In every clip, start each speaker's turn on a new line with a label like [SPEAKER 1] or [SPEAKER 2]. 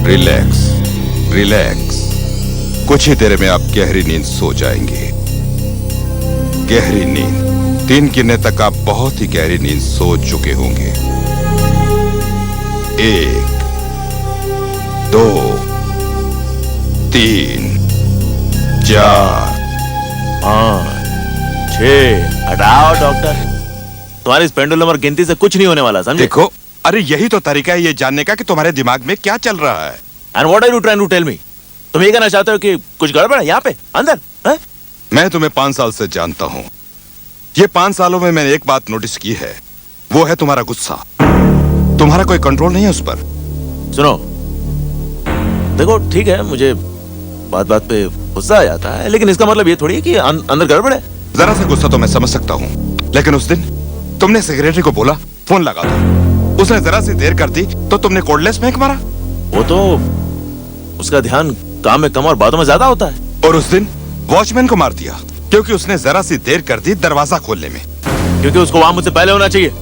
[SPEAKER 1] Relax, relax. कुछ ही देर में आप गहरी नींद सो जाएंगे। गहरी नींद। 3 गिनने तक आप बहुत ही गहरी नींद सो चुके होंगे। 1, 2, 3, 4,
[SPEAKER 2] 5, 6। हटाओ डॉक्टर, तुम्हारी इस पेंडुलम और गिनती से कुछ नहीं होने वाला, समझे?
[SPEAKER 1] देखो, अरे यही तो तरीका है ये जानने का कि तुम्हारे दिमाग में क्या चल रहा है।
[SPEAKER 2] And what are you trying to tell me? तुम ये कहना चाहते हो कि कुछ गड़बड़ है यहाँ पे अंदर? है?
[SPEAKER 1] मैं तुम्हें 5 साल से जानता हूँ। ये 5 सालों में मैंने एक बात नोटिस की है, वो है तुम्हारा गुस्सा। तुम्हारा कोई कंट्रोल नहीं है उस पर।
[SPEAKER 2] सुनो, देखो ठीक है, मुझे बात बात पे गुस्सा आ जाता है, लेकिन इसका मतलब ये थोड़ी है कि अंदर गड़बड़ है।
[SPEAKER 1] जरा सा गुस्सा तो मैं समझ सकता हूँ, लेकिन उस दिन तुमने सेक्रेटरी को बोला फोन लगा दो, उसने जरा सी देर कर दी तो तुमने कोर्डलेस फेंक मारा।
[SPEAKER 2] वो तो उसका ध्यान काम में कम और बातों में ज्यादा होता है।
[SPEAKER 1] और उस दिन वॉचमैन को मार दिया क्योंकि उसने जरा सी देर कर दी दरवाजा खोलने में।
[SPEAKER 2] क्योंकि उसको वहां मुझसे पहले होना चाहिए,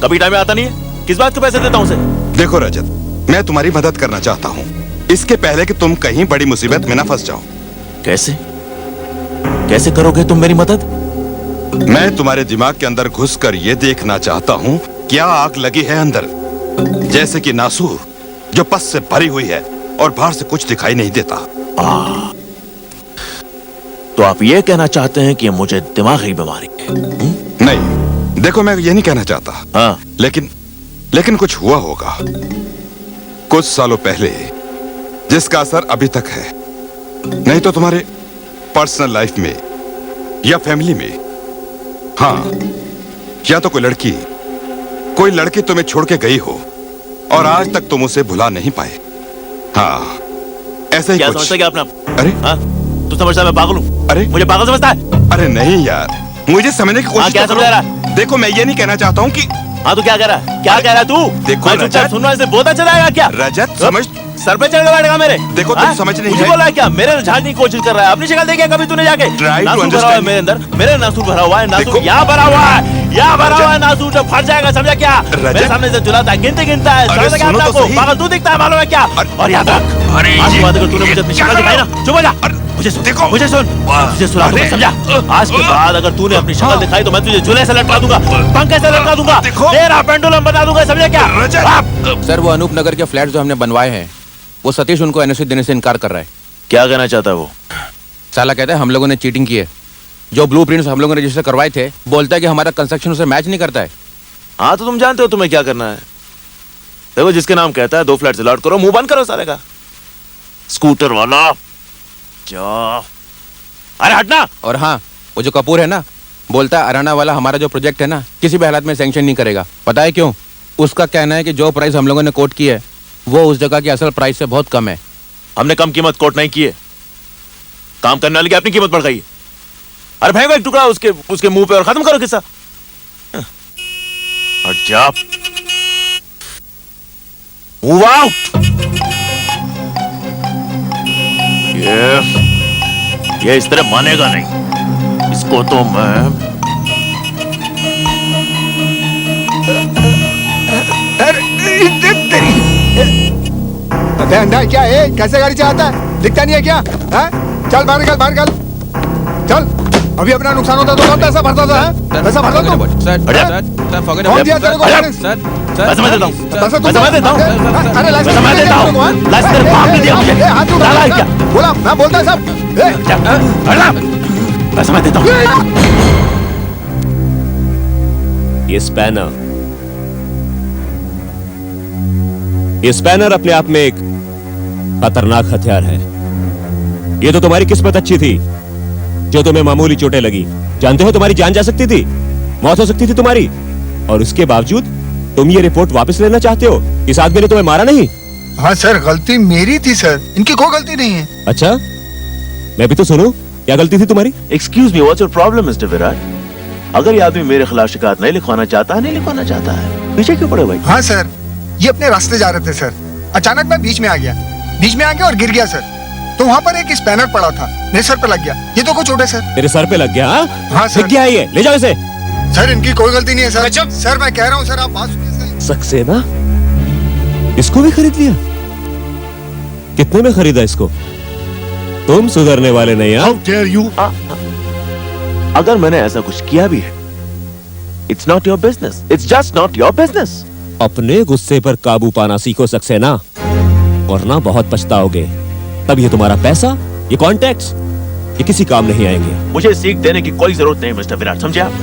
[SPEAKER 2] कभी टाइम में आता नहीं है। किस बात के पैसे देता हूँ उसे?
[SPEAKER 1] देखो रजत, मैं तुम्हारी मदद करना चाहता हूँ, इसके पहले कि तुम कहीं बड़ी मुसीबत में ना फंस जाओ।
[SPEAKER 2] कैसे कैसे करोगे तुम मेरी मदद?
[SPEAKER 1] मैं तुम्हारे दिमाग के अंदर घुसकर ये देखना चाहता हूँ क्या आग लगी है अंदर, जैसे कि नासूर जो पस से भरी हुई है और बाहर से कुछ दिखाई नहीं देता।
[SPEAKER 2] तो आप ये कहना चाहते हैं कि मुझे दिमागी बीमारी है?
[SPEAKER 1] नहीं, देखो मैं ये नहीं कहना चाहता।
[SPEAKER 2] हाँ,
[SPEAKER 1] लेकिन कुछ हुआ होगा कुछ सालों पहले जिसका असर अभी तक है। नहीं तो तुम्हारे पर्सनल लाइफ में या फैमिली में, हाँ, या तो कोई लड़की तुम्हें छोड़ के गई हो और आज तक तुम उसे भुला नहीं पाए। हाँ, ऐसा ही
[SPEAKER 2] क्या
[SPEAKER 1] कुछ।
[SPEAKER 2] समझता क्या अपना?
[SPEAKER 1] अरे
[SPEAKER 2] हाँ, तू समझता है मैं पागल हूँ?
[SPEAKER 1] अरे
[SPEAKER 2] मुझे पागल समझता है?
[SPEAKER 1] अरे नहीं यार, मुझे समझने की कोशिश
[SPEAKER 2] क्या
[SPEAKER 1] तो
[SPEAKER 2] समझा
[SPEAKER 1] करो।
[SPEAKER 2] रहा है?
[SPEAKER 1] देखो मैं ये नहीं कहना चाहता हूँ कि
[SPEAKER 2] हाँ, तू क्या कह रहा है? क्या कह रहा है तू?
[SPEAKER 1] देखो
[SPEAKER 2] मैं चुपचाप
[SPEAKER 1] रजत,
[SPEAKER 2] सुनना इसे बहुत अच्छा जाएगा क्या?
[SPEAKER 1] रजत समझ,
[SPEAKER 2] सर पे चढ़ के बैठेगा मेरे।
[SPEAKER 1] देखो तुम समझ नहीं
[SPEAKER 2] मुझे
[SPEAKER 1] रहे।
[SPEAKER 2] बोल रहा है क्या? मेरे झाड़ने की कोशिश कर रहा है। अपनी शक्ल देखी है कभी तूने जाके?
[SPEAKER 1] Try to
[SPEAKER 2] नासूर भरा हुआ है
[SPEAKER 1] understand.
[SPEAKER 2] मेरे अंदर, मेरे नासूर भरा हुआ है। नासूर
[SPEAKER 1] देखो।
[SPEAKER 2] यहाँ भरा हुआ है, यहाँ भरा हुआ है नासूर, जब फट जाएगा समझा क्या?
[SPEAKER 1] रजत।
[SPEAKER 2] मेरे सामने से चुराता है, गिनता है।
[SPEAKER 1] अरे
[SPEAKER 2] समझ क्या
[SPEAKER 1] सुनो तो
[SPEAKER 2] आपको?
[SPEAKER 1] सही।
[SPEAKER 2] पागल तू दिखता है, मालूम है क्या? और याद रख, आज के बाद अगर तूने मुझे अपनी शक्ल दिखाई ना, चुप हो जा। मुझे सुन,
[SPEAKER 1] देखो।
[SPEAKER 2] मुझे सुन, तुझे सुना दूंगा, समझा? आज के बाद अगर तूने अपनी शक्ल दिखाई तो मैं तुझे झूले से लटका दूंगा, पंखे से लटका दूंगा, तेरा पेंडुलम बना दूंगा, समझा क्या?
[SPEAKER 3] सर, वो अनूप नगर के फ्लैट जो हमने बनवाए हैं, वो सतीश उनको एनओसी देने से इनकार कर रहा है।
[SPEAKER 2] क्या कहना चाहता है वो?
[SPEAKER 3] साला कहता है हम लोगों ने चीटिंग की है। जो ब्लूप्रिंट्स हम लोगों ने रजिस्टर करवाए थे, बोलता है कि हमारा कंस्ट्रक्शन उसे मैच नहीं करता है।
[SPEAKER 2] हाँ, तो तुम जानते हो तुम्हें क्या करना है। देखो, जिसके नाम कहता है 2 फ्लैट से लॉट करो, मुंह बंद करो साले का। स्कूटर वाला जा, अरे हटना।
[SPEAKER 3] और हाँ, वो जो कपूर है ना, बोलता है अराना वाला हमारा जो प्रोजेक्ट है ना, किसी भी हालत में सैंक्शन नहीं करेगा। पता है क्यों? उसका कहना है कि जो प्राइस हम लोगों ने कोट की है वो उस जगह की असल प्राइस से बहुत कम है।
[SPEAKER 2] हमने कम कीमत कोट नहीं की है, काम करने वाले की अपनी कीमत बढ़ गई है। अरे फेंको एक टुकड़ा उसके मुंह पे और खत्म करो किस्सा। हट जा, मूव आउट। ये इस तरह मानेगा नहीं, इसको तो मैं
[SPEAKER 4] अंधा क्या है? कैसे गाड़ी चलाता है? दिखता नहीं है क्या? है? चल बाहर निकल, बाहर निकल, चल। अभी अपना नुकसान होता तो पैसा भरता था, पैसा भरता तुम। कौन दिया तेरे को?
[SPEAKER 2] पैसा मैं देता हूँ,
[SPEAKER 4] पैसा
[SPEAKER 2] पैसा मैं देता हूँ।
[SPEAKER 4] अरे
[SPEAKER 2] पैसा मैं देता हूँ, लाइसेंस तेरे बाप ने दिया मुझे।
[SPEAKER 4] हाथ उठा,
[SPEAKER 2] डाला है क्या?
[SPEAKER 4] बोला मैं बोलता है सब।
[SPEAKER 2] पैसा मैं देता हूँ।
[SPEAKER 5] ये स्पैनर अपने आप में एक खतरनाक हथियार है। ये तो तुम्हारी किस्मत अच्छी थी जो तुम्हें मामूली चोटें लगी। जानते हो तुम्हारी जान जा सकती थी, मौत हो सकती थी तुम्हारी, और उसके बावजूद तुम ये रिपोर्ट वापस लेना चाहते हो। इस आदमी ने तुम्हें मारा नहीं।
[SPEAKER 4] हाँ सर, गलती मेरी थी सर, इनकी कोई गलती नहीं है।
[SPEAKER 5] अच्छा, मैं भी तो सुनूं, क्या गलती थी तुम्हारी?
[SPEAKER 2] Excuse me, what's your problem mister Virat? अगर ये आदमी मेरे खिलाफ शिकायत नहीं लिखवाना चाहता है, पीछे क्यों पड़े भाई?
[SPEAKER 4] हाँ सर, ये अपने रास्ते जा रहे थे सर, अचानक मैं बीच में आ गया और गिर गया सर। तो वहाँ पर एक स्पैनर पड़ा था, मेरे सर पे लग गया। ये तो कुछ छोटे सर।
[SPEAKER 5] तेरे सर पे लग गया?
[SPEAKER 4] हाँ सर।
[SPEAKER 5] लग गया ये, ले जाओ इसे।
[SPEAKER 4] सर इनकी कोई गलती नहीं है सर। सर मैं कह रहा हूँ सर, आप बात सुनिए सर।
[SPEAKER 5] सक्सेना इसको भी खरीद लिया? कितने में खरीदा इसको? तुम सुधरने वाले नहीं।
[SPEAKER 4] How dare you.
[SPEAKER 2] अगर मैंने ऐसा कुछ किया भी है, it's not your business, it's just not your business.
[SPEAKER 5] अपने गुस्से पर काबू पाना सीखो सक्सेना, वरना बहुत पछताओगे। तब ये तुम्हारा पैसा, ये कॉन्टैक्ट्स, ये किसी काम नहीं आएंगे।
[SPEAKER 2] मुझे सीख देने की कोई जरूरत नहीं मिस्टर विराट, समझे आप?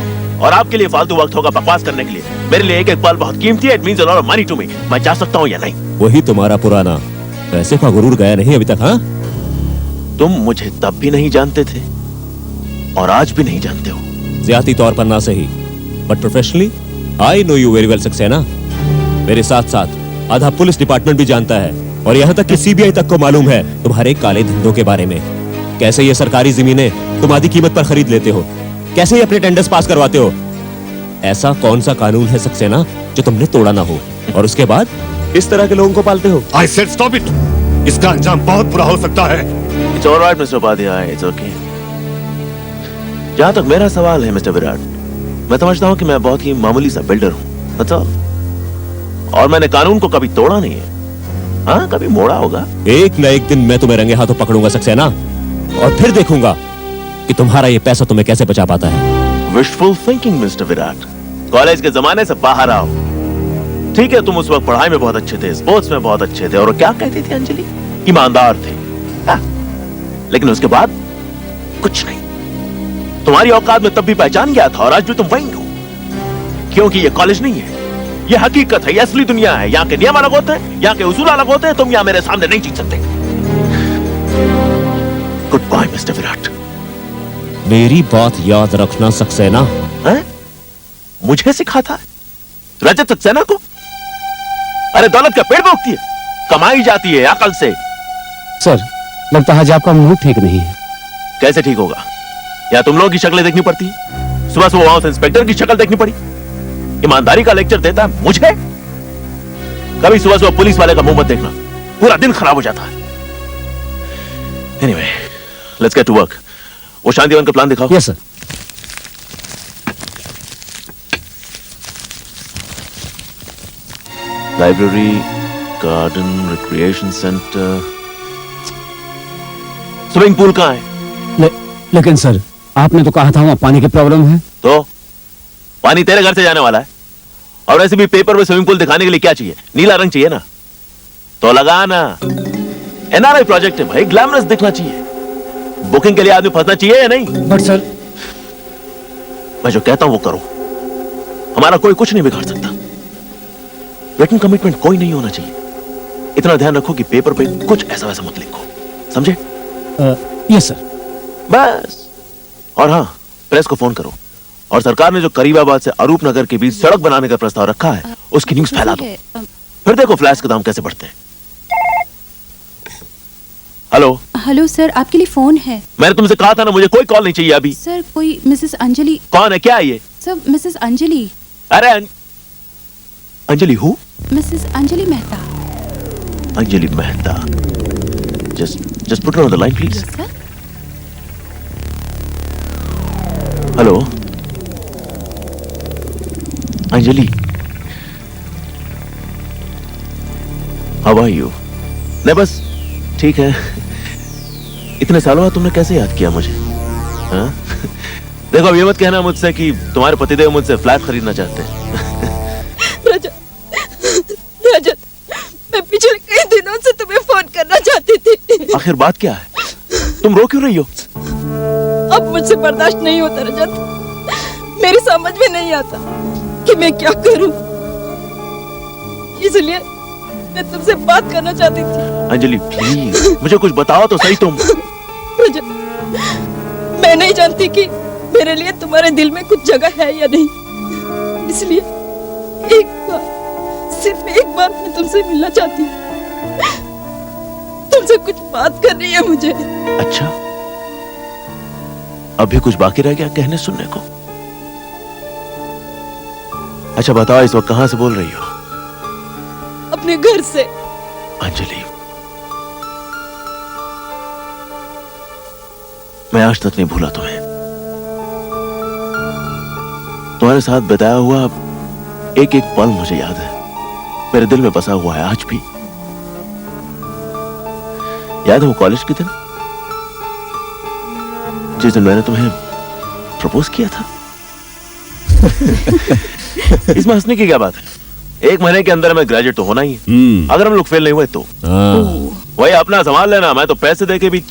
[SPEAKER 2] और आपके लिए फालतू वक्त होगा बकवास करने के लिए। मेरे लिए एक एक पल बहुत कीमती है। It means a lot of money to me. मैं जा सकता हूं या नहीं?
[SPEAKER 5] वही तुम्हारा पुराना पैसे का गुरूर गया नहीं अभी तक। हाँ,
[SPEAKER 2] तुम मुझे तब भी नहीं जानते थे और आज भी नहीं जानते हो।
[SPEAKER 5] ज्यादा तौर पर ना सही, but professionally I know you very well Saxena. मेरे साथ साथ आधा पुलिस डिपार्टमेंट भी जानता है, और यहाँ तक कि सीबीआई तक को मालूम है तुम्हारे काले धंधों के बारे में। कैसे ये सरकारी जमीनें तुम आधी कीमत पर खरीद लेते हो, कैसे ये अपने टेंडर्स पास करवाते हो। ऐसा कौन सा कानून है सक्सेना जो तुमने तोड़ा ना हो, और उसके बाद इस तरह के लोगों को पालते हो।
[SPEAKER 4] I said stop it. इसका अंजाम बहुत बुरा हो सकता है।
[SPEAKER 2] It's alright mister Upadhyay, it's okay. जहां तक मेरा सवाल है मिस्टर विराट, मैं समझता हूं कि मैं बहुत ही मामूली सा बिल्डर हूं, that's all। और मैंने कानून को कभी तोड़ा नहीं है। हाँ, कभी मोड़ा होगा।
[SPEAKER 5] एक न एक दिन मैं तुम्हें रंगे हाथों पकड़ूंगा सक्सेना, और फिर देखूंगा कि तुम्हारा ये पैसा तुम्हें कैसे बचा पाता है।
[SPEAKER 2] Wishful thinking mister Virat. College के जमाने से बाहर आओ। ठीक है, तुम उस वक्त पढ़ाई में बहुत अच्छे थे, स्पोर्ट्स में बहुत अच्छे थे, और क्या कहती थी अंजलि? ईमानदार थे। हाँ। लेकिन उसके बाद कुछ नहीं। तुम्हारी औकात में तब भी पहचान गया था, और आज भी तुम वही हो। क्योंकि ये कॉलेज नहीं है, ये हकीकत है, ये असली दुनिया है। यहाँ के नियम अलग होते हैं, यहाँ के उसूल अलग होते हैं। तुम यहाँ मेरे सामने नहीं जीत सकते। Good bye mister Virat.
[SPEAKER 5] मेरी बात याद रखना सक्सेना।
[SPEAKER 2] हैं? मुझे सिखाता है? रजत सक्सेना को? अरे दौलत का पेड़ पे उगती है, कमाई जाती है अकल से।
[SPEAKER 6] सर, लगता है आज आपका मूड ठीक नहीं है।
[SPEAKER 2] कैसे ठीक होगा? या तुम लोगों की शक्लें देखनी पड़ती है? सुबह सुबह हाउस इंस्पेक्टर की शक्ल देखनी पड़ी। ईमानदारी का लेक्चर देता है मुझे। कभी सुबह सुबह पुलिस वाले का मुंह मत देखना, पूरा दिन खराब हो जाता है। Anyway, let's get to work. वो शांतिवन का प्लान दिखाओ।
[SPEAKER 6] Yes sir.
[SPEAKER 2] Library, garden, recreation centre, swimming pool कहाँ है?
[SPEAKER 6] लेकिन सर, आपने तो कहा था वहाँ पानी की प्रॉब्लम है।
[SPEAKER 2] तो पानी तेरे घर से जाने वाला है, और वैसे भी पेपर में स्विमिंग पूल दिखाने के लिए क्या चाहिए? नीला रंग चाहिए ना, तो लगाना। एनआरआई प्रोजेक्ट है भाई, ग्लैमरस दिखना चाहिए। बुकिंग के लिए आदमी फंसना चाहिए या नहीं?
[SPEAKER 6] बट सर,
[SPEAKER 2] मैं जो कहता हूं वो करो। हमारा कोई कुछ नहीं बिगाड़ सकता। रिटन कमिटमेंट कोई नहीं होना चाहिए। इतना ध्यान रखो कि पेपर पे कुछ ऐसा वैसा मत लिखो, समझे?
[SPEAKER 6] Yes sir.
[SPEAKER 2] बस। और हाँ, प्रेस को फोन करो, और सरकार ने जो करीबाबाद से अरूप नगर के बीच सड़क बनाने का प्रस्ताव रखा है, उसकी न्यूज़ फैला दो। फिर देखो फ्लैश के दाम कैसे बढ़ते हैं। हेलो।
[SPEAKER 7] हेलो सर, आपके लिए फोन है।
[SPEAKER 2] मैंने तुमसे कहा था ना, मुझे कोई कॉल नहीं चाहिए अभी।
[SPEAKER 7] सर, कोई मिसेस अंजलि।
[SPEAKER 2] कौन है, क्या है ये?
[SPEAKER 7] Sir, Mrs Anjali.
[SPEAKER 2] अरे अंजलि हूँ?
[SPEAKER 7] Mrs Anjali Mehta.
[SPEAKER 2] Anjali Mehta. Just put her on the line please.
[SPEAKER 7] Yes sir.
[SPEAKER 2] Hello Anjali, how are you? नहीं, बस ठीक है। इतने सालों बाद तुमने कैसे याद किया मुझे? हाँ? देखो, अब ये मत कहना मुझसे कि तुम्हारे पतिदेव मुझसे फ्लैट खरीदना चाहते हैं।
[SPEAKER 8] रजत, मैं पिछले कई दिनों से तुम्हें फोन करना चाहती थी।
[SPEAKER 2] आखिर बात क्या है? तुम रो क्यों रही हो?
[SPEAKER 8] अब मुझसे बर्दाश्त नहीं होता रजत। मेरी समझ में नहीं आता कि मैं क्या करूं। इसलिए मैं तुमसे बात करना चाहती थी।
[SPEAKER 2] अंजलि प्लीज, मुझे कुछ बताओ तो सही तुम।
[SPEAKER 8] रजत, मैं नहीं जानती कि मेरे लिए तुम्हारे दिल में कुछ जगह है या नहीं। इसलिए एक बार, सिर्फ एक बार मैं तुमसे मिलना चाहती हूँ। तुमसे कुछ बात करनी है मुझे।
[SPEAKER 2] अच्छा, अभी कुछ बाकी रह गया कहने सुनने को? अच्छा बताओ, इस वक्त कहां से बोल रही हो?
[SPEAKER 8] अपने घर से।
[SPEAKER 2] अंजलि, मैं आज तक नहीं भूला तुम्हें। तुम्हारे साथ बिताया हुआ एक एक पल मुझे याद है, मेरे दिल में बसा हुआ है आज भी। याद है वो कॉलेज के दिन जिस दिन मैंने तुम्हें प्रपोज किया था? इसमें हंसने की क्या बात है? 1 महीने के अंदर मैं ग्रेजुएट तो होना ही है। अगर हम लोग फेल नहीं हुए तो वही अपना संभाल लेना, मैं तो पैसे देके भी।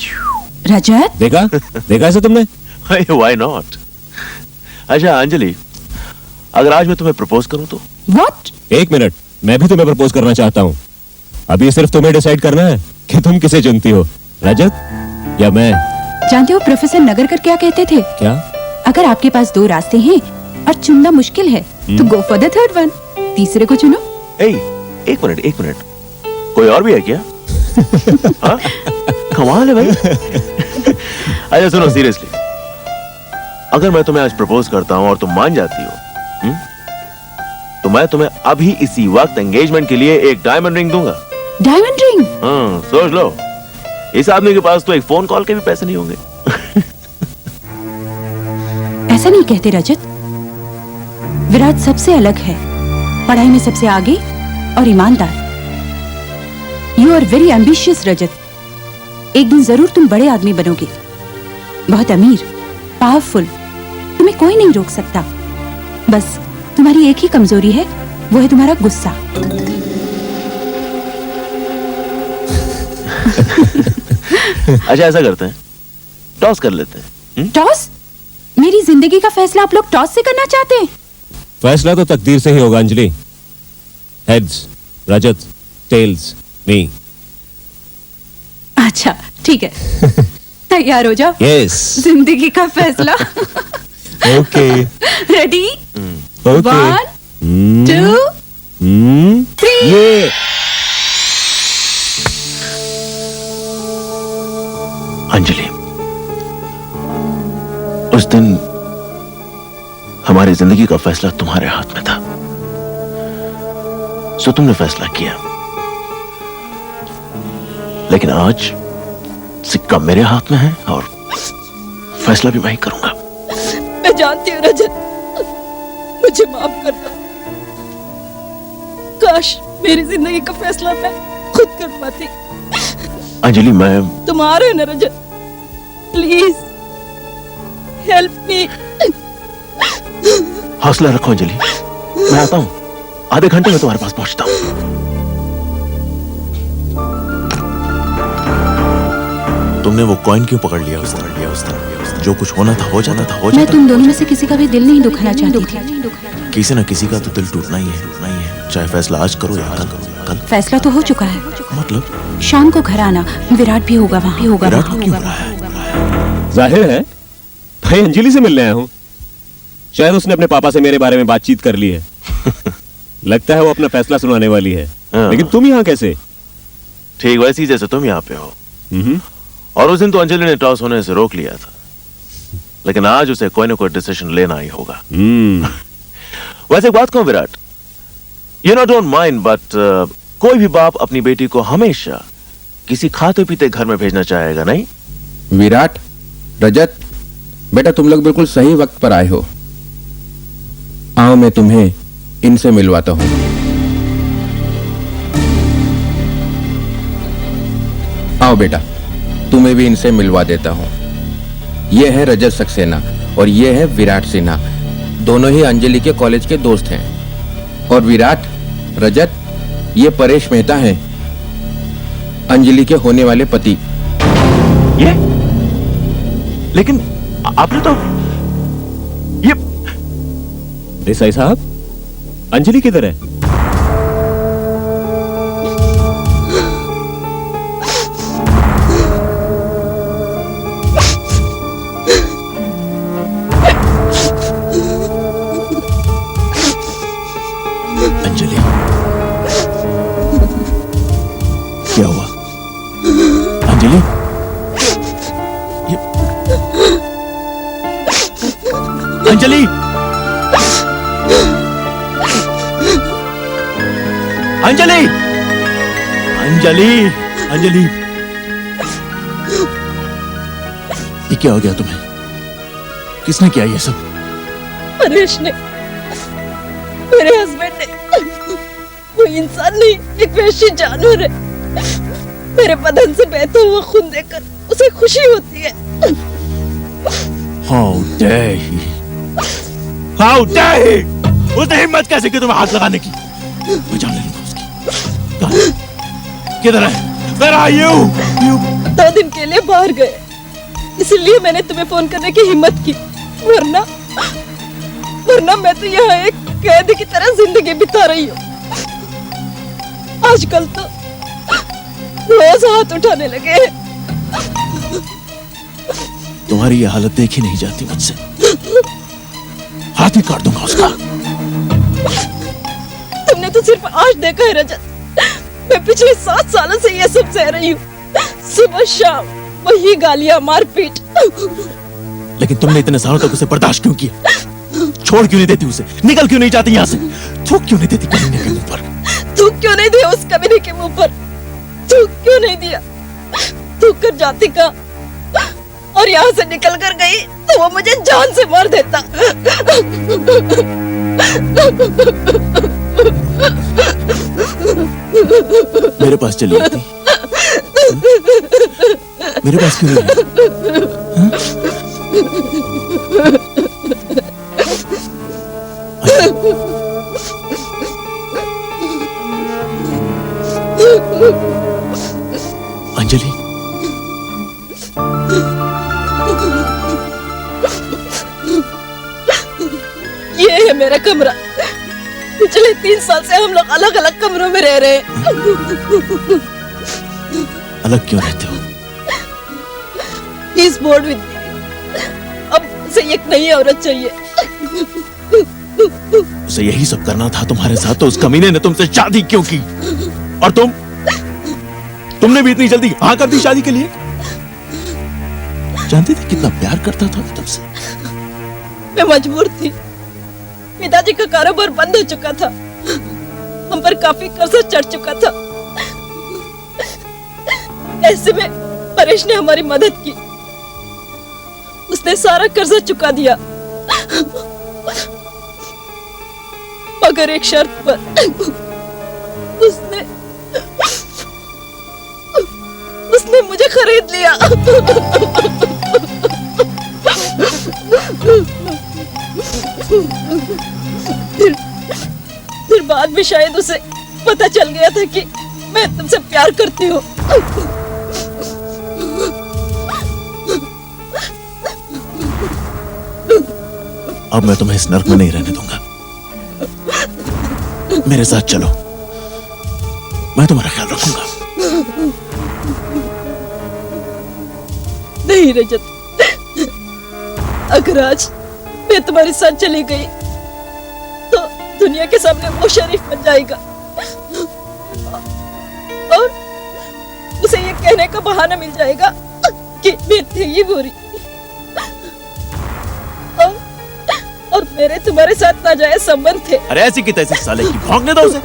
[SPEAKER 7] रजत,
[SPEAKER 5] देखा ऐसा तुमने?
[SPEAKER 2] Why not? अच्छा अंजलि, अगर आज मैं तुम्हें प्रपोज करूं तो?
[SPEAKER 7] व्हाट?
[SPEAKER 5] 1 मिनट, मैं भी तुम्हें प्रपोज करना चाहता हूँ। अभी सिर्फ तुम्हें डिसाइड करना है कि तुम किसे चुनती हो, रजत या मैं।
[SPEAKER 7] जानते हो प्रोफेसर नगरकर क्या कहते थे?
[SPEAKER 5] क्या?
[SPEAKER 7] अगर आपके पास 2 रास्ते हैं और चुनना मुश्किल है तो go for the third one, तीसरे को चुनो।
[SPEAKER 2] एक मिनट, कोई और भी है क्या? हाँ? कमाल है भाई। अच्छा सुनो, सीरियसली, अगर मैं तुम्हें आज प्रपोज करता हूं और तुम मान जाती हो, तो मैं तुम्हें अभी इसी वक्त एंगेजमेंट के लिए एक डायमंड रिंग दूंगा।
[SPEAKER 7] Diamond ring?
[SPEAKER 2] हाँ, सोच लो, इस आदमी के पास तो एक फोन कॉल के भी पैसे नहीं होंगे।
[SPEAKER 7] ऐसा नहीं कहते रजत। विराट सबसे अलग है, पढ़ाई में सबसे आगे और ईमानदार। यू आर वेरी एम्बिशियस रजत। एक दिन जरूर तुम बड़े आदमी बनोगे, बहुत अमीर, पावरफुल। तुम्हें कोई नहीं रोक सकता। बस तुम्हारी एक ही कमजोरी है, वो है तुम्हारा गुस्सा।
[SPEAKER 2] अच्छा ऐसा करते हैं, टॉस कर लेते हैं।
[SPEAKER 7] टॉस? मेरी जिंदगी का फैसला आप लोग टॉस से करना चाहते हैं?
[SPEAKER 5] फैसला तो तकदीर से ही होगा अंजलि। हेड्स रजत, टेल्स मी।
[SPEAKER 7] अच्छा ठीक है, तैयार हो जाओ।
[SPEAKER 5] यस।
[SPEAKER 7] जिंदगी का फैसला।
[SPEAKER 5] ओके।
[SPEAKER 7] रेडी?
[SPEAKER 5] ओके।
[SPEAKER 7] 1 2 3।
[SPEAKER 5] ये
[SPEAKER 2] अंजलि, उस दिन हमारी जिंदगी का फैसला तुम्हारे हाथ में था, सो तुमने फैसला किया। लेकिन आज सिक्का मेरे हाथ में है और फैसला भी मैं ही करूंगा।
[SPEAKER 8] मैं जानती हूँ रजत, मुझे माफ करना। काश मेरी जिंदगी का फैसला मैं खुद कर पाती।
[SPEAKER 2] अंजलि, मैं
[SPEAKER 8] तुम आ रहे हो ना रजत? Please help me.
[SPEAKER 2] हौसला रखो अंजलि, मैं आता हूं, आधे घंटे में तुम्हारे पास पहुंचता हूं। तुमने वो कॉइन क्यों पकड़ लिया उस तरह? जो कुछ होना था हो जाता था।
[SPEAKER 7] मैं तुम दोनों में से किसी का भी दिल नहीं दुखाना चाहती थी।
[SPEAKER 2] किसी ना किसी का तो दिल टूटना ही है, चाहे फैसला आज करो या कल।
[SPEAKER 7] फैसला तो हो चुका है।
[SPEAKER 2] मतलब?
[SPEAKER 7] शाम को घर आना, विराट भी होगा वहाँ।
[SPEAKER 2] विराट को क्यों बुलाया है?
[SPEAKER 5] जाहिर है भाई अंजलि से मिलने आया हूँ। शायद उसने अपने पापा से मेरे बारे में बातचीत कर ली है। लगता है वो अपना फैसला सुनाने वाली है। लेकिन तुम यहाँ कैसे?
[SPEAKER 2] ठीक वैसी जैसे तुम यहाँ पे हो। और उस दिन तो अंजलि ने टॉस होने से रोक लिया था, लेकिन आज उसे कोई ना कोई डिसीजन लेना ही होगा। वैसे एक बात कहूं Virat, you know don't mind, but कोई भी बाप अपनी बेटी को हमेशा किसी खाते पीते घर में भेजना चाहेगा, नहीं?
[SPEAKER 3] विराट, रजत, बेटा तुम लोग बिल्कुल सही वक्त पर आए हो। आओ मैं तुम्हें इनसे मिलवाता हूं। आओ बेटा, तुम्हें भी इनसे मिलवा देता हूं। यह है रजत सक्सेना और यह है विराट सिन्हा। दोनों ही अंजलि के कॉलेज के दोस्त हैं। और विराट, रजत, ये परेश मेहता हैं, अंजलि के होने वाले पति।
[SPEAKER 2] ये? लेकिन आपने तो ये
[SPEAKER 5] देसाई साहब, अंजलि किधर है?
[SPEAKER 2] अंजलि, क्या हुआ? अंजलि, अंजलि, अंजलि, अंजलि, अंजलि, ये क्या हो गया तुम्हें? किसने किया ये सब?
[SPEAKER 8] परेश ने, मेरे हस्बैंड ने। वो इंसान नहीं, एक वैश्य जानवर है। मेरे बदन से बहता हुआ खून देखकर उसे खुशी होती है।
[SPEAKER 2] How dare he? How dare he? उसने हिम्मत कैसे की तुम्हें हाथ लगाने की? मैं जान लूंगा उसकी। कहाँ? किधर है? Where are you?
[SPEAKER 8] 2 दिन के लिए बाहर गए, इसलिए मैंने तुम्हें फोन करने की हिम्मत की, वरना मैं तो यहाँ एक कैदी की तरह जिंदगी बिता रही हूँ। आजकल तो रोज हाथ उठाने लगे हैं।
[SPEAKER 2] तुम्हारी ये हालत देखी नहीं जाती मुझसे। हाथ ही काट दूंगा उसका।
[SPEAKER 8] तुमने तो सिर्फ आज देखा है रजत, मैं पिछले 7 सालों से ये सब सह रही हूँ। सुबह शाम वही गालियां, मारपीट।
[SPEAKER 2] लेकिन तुमने इतने सालों तक उसे बर्दाश्त क्यों किया? छोड़ क्यों नहीं देती उसे? निकल क्यों नहीं जाती यहाँ से? थूक क्यों नहीं देती कमीने के मुंह पर?
[SPEAKER 8] थूक क्यों नहीं दिया उस कमीने के मुंह पर? थूक क्यों नहीं दिया? थूक कर जाती का और यहाँ से निकल कर गई तो वो मुझे जान से मार देता।
[SPEAKER 2] मेरे पास चली आती। मेरे पास क्यों नहीं आई? अंजलि,
[SPEAKER 8] ये है मेरा कमरा। पिछले 3 साल से हम लोग अलग अलग कमरों में रह रहे हैं।
[SPEAKER 2] अलग क्यों रहते हो?
[SPEAKER 8] He's bored with me. अब उसे एक नई औरत चाहिए।
[SPEAKER 2] उसे यही सब करना था तुम्हारे साथ, तो उस कमीने ने तुमसे शादी क्यों की? और तुमने भी इतनी जल्दी हाँ कर दी शादी के लिए? जानती थी कितना प्यार करता था मैं तुमसे।
[SPEAKER 8] मैं मजबूर थी, पिताजी का कारोबार बंद हो चुका था, हम पर काफी कर्जा चढ़ चुका था। ऐसे में परेश ने हमारी मदद की, उसने सारा कर्जा चुका दिया, मगर एक शर्त पर। उसने मुझे खरीद लिया। फिर बाद में शायद उसे पता चल गया था कि मैं तुमसे प्यार करती हूँ।
[SPEAKER 2] अब मैं तुम्हें इस नर्क में नहीं रहने दूंगा। मेरे साथ चलो, मैं तुम्हारा ख्याल रखूंगा।
[SPEAKER 8] नहीं रजत, अगर आज मैं तुम्हारे साथ चली गई तो दुनिया के सामने वो शरीफ बन जाएगा और उसे ये कहने का बहाना मिल जाएगा कि मैं थी ही बुरी और मेरे तुम्हारे साथ नाजायज संबंध थे।
[SPEAKER 2] अरे ऐसी की तैसी साले की, भौंकने दो उसे।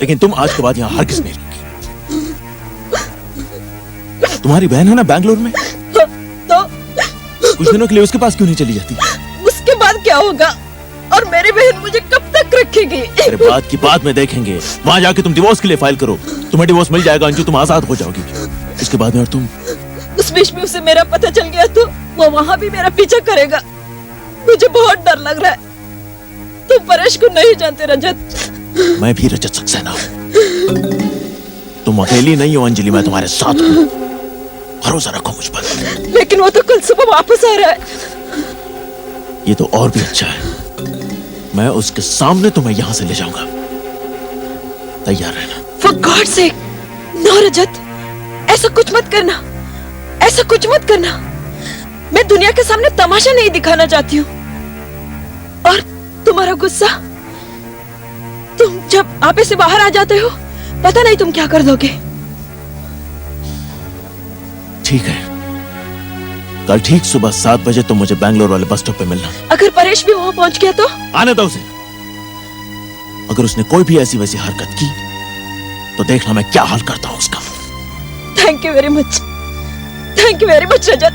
[SPEAKER 2] लेकिन तुम आज के बाद यहाँ हरगिज़ नहीं रहोगी। तुम्हारी बहन है ना बैंगलोर में,
[SPEAKER 8] तो
[SPEAKER 2] कुछ दिनों के लिए उसके पास क्यों नहीं चली जाती?
[SPEAKER 8] उसके बाद क्या होगा और मेरी बहन मुझे कब तक रखेगी?
[SPEAKER 2] अरे बात की बात में देखेंगे। वहाँ जाके तुम डिवोर्स के लिए फाइल करो, तुम्हें डिवोर्स मिल जाएगा अंजू, तुम आजाद हो जाओगी। इसके बाद में और तुम
[SPEAKER 8] उस बीच में उसे मेरा पता चल गया तो वो वहाँ भी मेरा पीछा करेगा। मुझे बहुत डर लग रहा है। तुम परेश को नहीं जानते रजत।
[SPEAKER 2] मैं भी रजत सक्सेना हूँ। तुम अकेली नहीं हो अंजलि, मैं तुम्हारे साथ हूँ। भरोसा रखो मुझ पर।
[SPEAKER 8] लेकिन वो तो कल सुबह वापस आ रहा है।
[SPEAKER 2] ये तो और भी अच्छा है। मैं उसके सामने तुम्हें यहाँ से ले जाऊंगा। तैयार रहना।
[SPEAKER 8] For God's sake, no रजत, ऐसा कुछ मत करना, ऐसा कुछ मत करना। मैं दुनिया के सामने तमाशा नहीं दिखाना चाहती हूँ। और तुम्हारा गुस्सा, तुम जब आपे से बाहर आ जाते हो, पता नहीं तुम क्या कर दोगे।
[SPEAKER 2] ठीक है, कल ठीक सुबह 7 बजे तुम मुझे बैंगलोर वाले बस स्टॉप पे मिलना।
[SPEAKER 8] अगर परेश भी वहां पहुंच गया तो?
[SPEAKER 2] आने दो उसे। अगर उसने कोई भी ऐसी वैसी हरकत की तो देखना मैं क्या हाल करता हूँ उसका।
[SPEAKER 8] Thank you very much, thank you very much Rajat.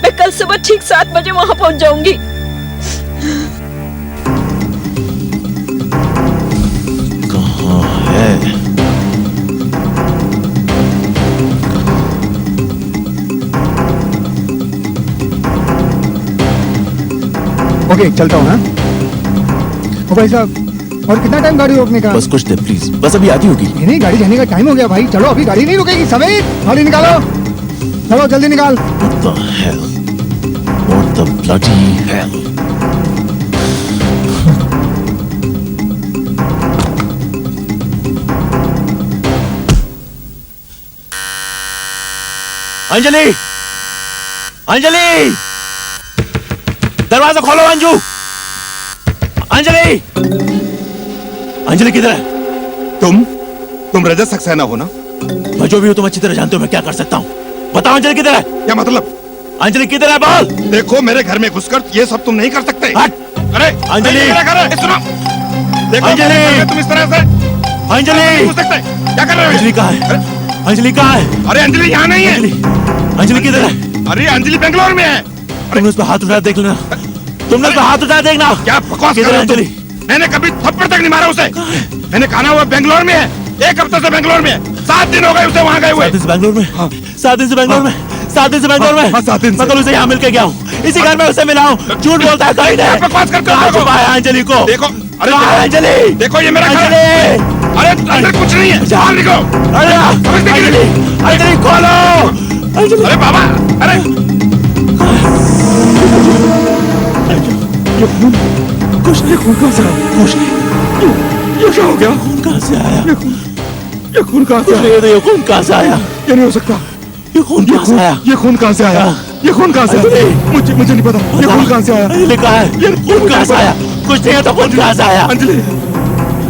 [SPEAKER 8] मैं कल सुबह ठीक 7 बजे वहां पहुंच जाऊंगी।
[SPEAKER 2] कहाँ है?
[SPEAKER 4] ओके चलता हूँ। हाँ ओ भाई साहब, और कितना टाइम गाड़ी रोकने का?
[SPEAKER 2] बस कुछ देर प्लीज, बस अभी आधी होगी।
[SPEAKER 4] नहीं गाड़ी जाने का टाइम हो गया भाई, चलो अभी गाड़ी नहीं रुकेगी। समीर गाड़ी निकालो, चलो जल्दी निकाल।
[SPEAKER 2] What the hell? What the bloody hell? Anjali, Anjali, दरवाजा खोलो अंजू। अंजलि, अंजलि किधर है?
[SPEAKER 1] तुम रजत सक्सेना हो ना?
[SPEAKER 2] मैं जो भी हूं तुम अच्छी तरह जानते हो मैं क्या कर सकता हूं। बताओ अंजलि किधर है?
[SPEAKER 1] क्या मतलब?
[SPEAKER 2] अंजलि किधर है बोल।
[SPEAKER 1] देखो मेरे घर में घुसकर ये सब तुम नहीं कर सकते।
[SPEAKER 2] हट।
[SPEAKER 1] अरे
[SPEAKER 2] अंजलि,
[SPEAKER 1] मेरा घर है, सुनो। देखो
[SPEAKER 2] अंजलि,
[SPEAKER 1] मेरे घर में तुम इस तरह से
[SPEAKER 2] अंजलि,
[SPEAKER 1] घुस सकते? क्या कर रहे हो?
[SPEAKER 2] अंजलि कहाँ है? अंजलि कहाँ है?
[SPEAKER 1] अरे अंजलि यहाँ नहीं है।
[SPEAKER 2] अंजलि किधर है?
[SPEAKER 1] अरे अंजलि बेंगलोर में है।
[SPEAKER 2] तुमने उस पर हाथ उठाया देख लेना, तुमने उस पर हाथ उठाया देखना।
[SPEAKER 1] क्या बकवास कर
[SPEAKER 2] किधर
[SPEAKER 1] रहे
[SPEAKER 2] है
[SPEAKER 1] हो तुम?
[SPEAKER 2] अंजलि?
[SPEAKER 1] मैंने कभी थप्पड़ तक नहीं मारा उसे। मैंने कहा हुआ बेंगलोर में है, 1 हफ्ते से बेंगलोर में है। 7 दिन हो गए उसे वहाँ गए हुए।
[SPEAKER 2] 7 दिन से बेंगलोर में? 7 दिन से बेंगलोर में? 7 दिन से बेंगलोर में?
[SPEAKER 1] हाँ, 7 दिन से।
[SPEAKER 2] मैं कल उसे यहाँ मिल के गया हूँ, इसी घर में उसे मिला हूँ। झूठ बोलता है कहीं नहीं।
[SPEAKER 1] बकवास करते
[SPEAKER 2] कहाँ
[SPEAKER 1] हो?
[SPEAKER 2] छुपा है अंजलि को?
[SPEAKER 1] देखो, अरे
[SPEAKER 2] कहाँ है अंजलि?
[SPEAKER 1] देखो ये मेरा घर है।
[SPEAKER 2] अंजलि,
[SPEAKER 1] अरे अंदर कुछ नहीं है, बाहर निकलो।
[SPEAKER 2] अरे
[SPEAKER 1] समझते नहीं?
[SPEAKER 2] अंजलि, अंजलि खोलो। अंजलि,
[SPEAKER 1] अरे बाबा, अरे
[SPEAKER 2] कुछ नहीं, खून कहाँ से आया? कुछ नहीं,
[SPEAKER 1] ये क्या हो गया?
[SPEAKER 2] खून कहाँ से आया?
[SPEAKER 1] ये खून कहाँ से
[SPEAKER 2] कुछ
[SPEAKER 1] आया?
[SPEAKER 2] नहीं, ये खून कहाँ से आया?
[SPEAKER 1] ये नहीं हो सकता।
[SPEAKER 2] ये खून कहाँ से आया?
[SPEAKER 1] ये खून कहाँ से आया? ये खून कहाँ से आया? मुझे नहीं पता। ये खून कहाँ से आया?
[SPEAKER 2] अंजलि कहाँ है?
[SPEAKER 1] ये
[SPEAKER 2] खून कहाँ से आया? कुछ नहीं है तो खून कहाँ से आया?
[SPEAKER 1] अंजलि,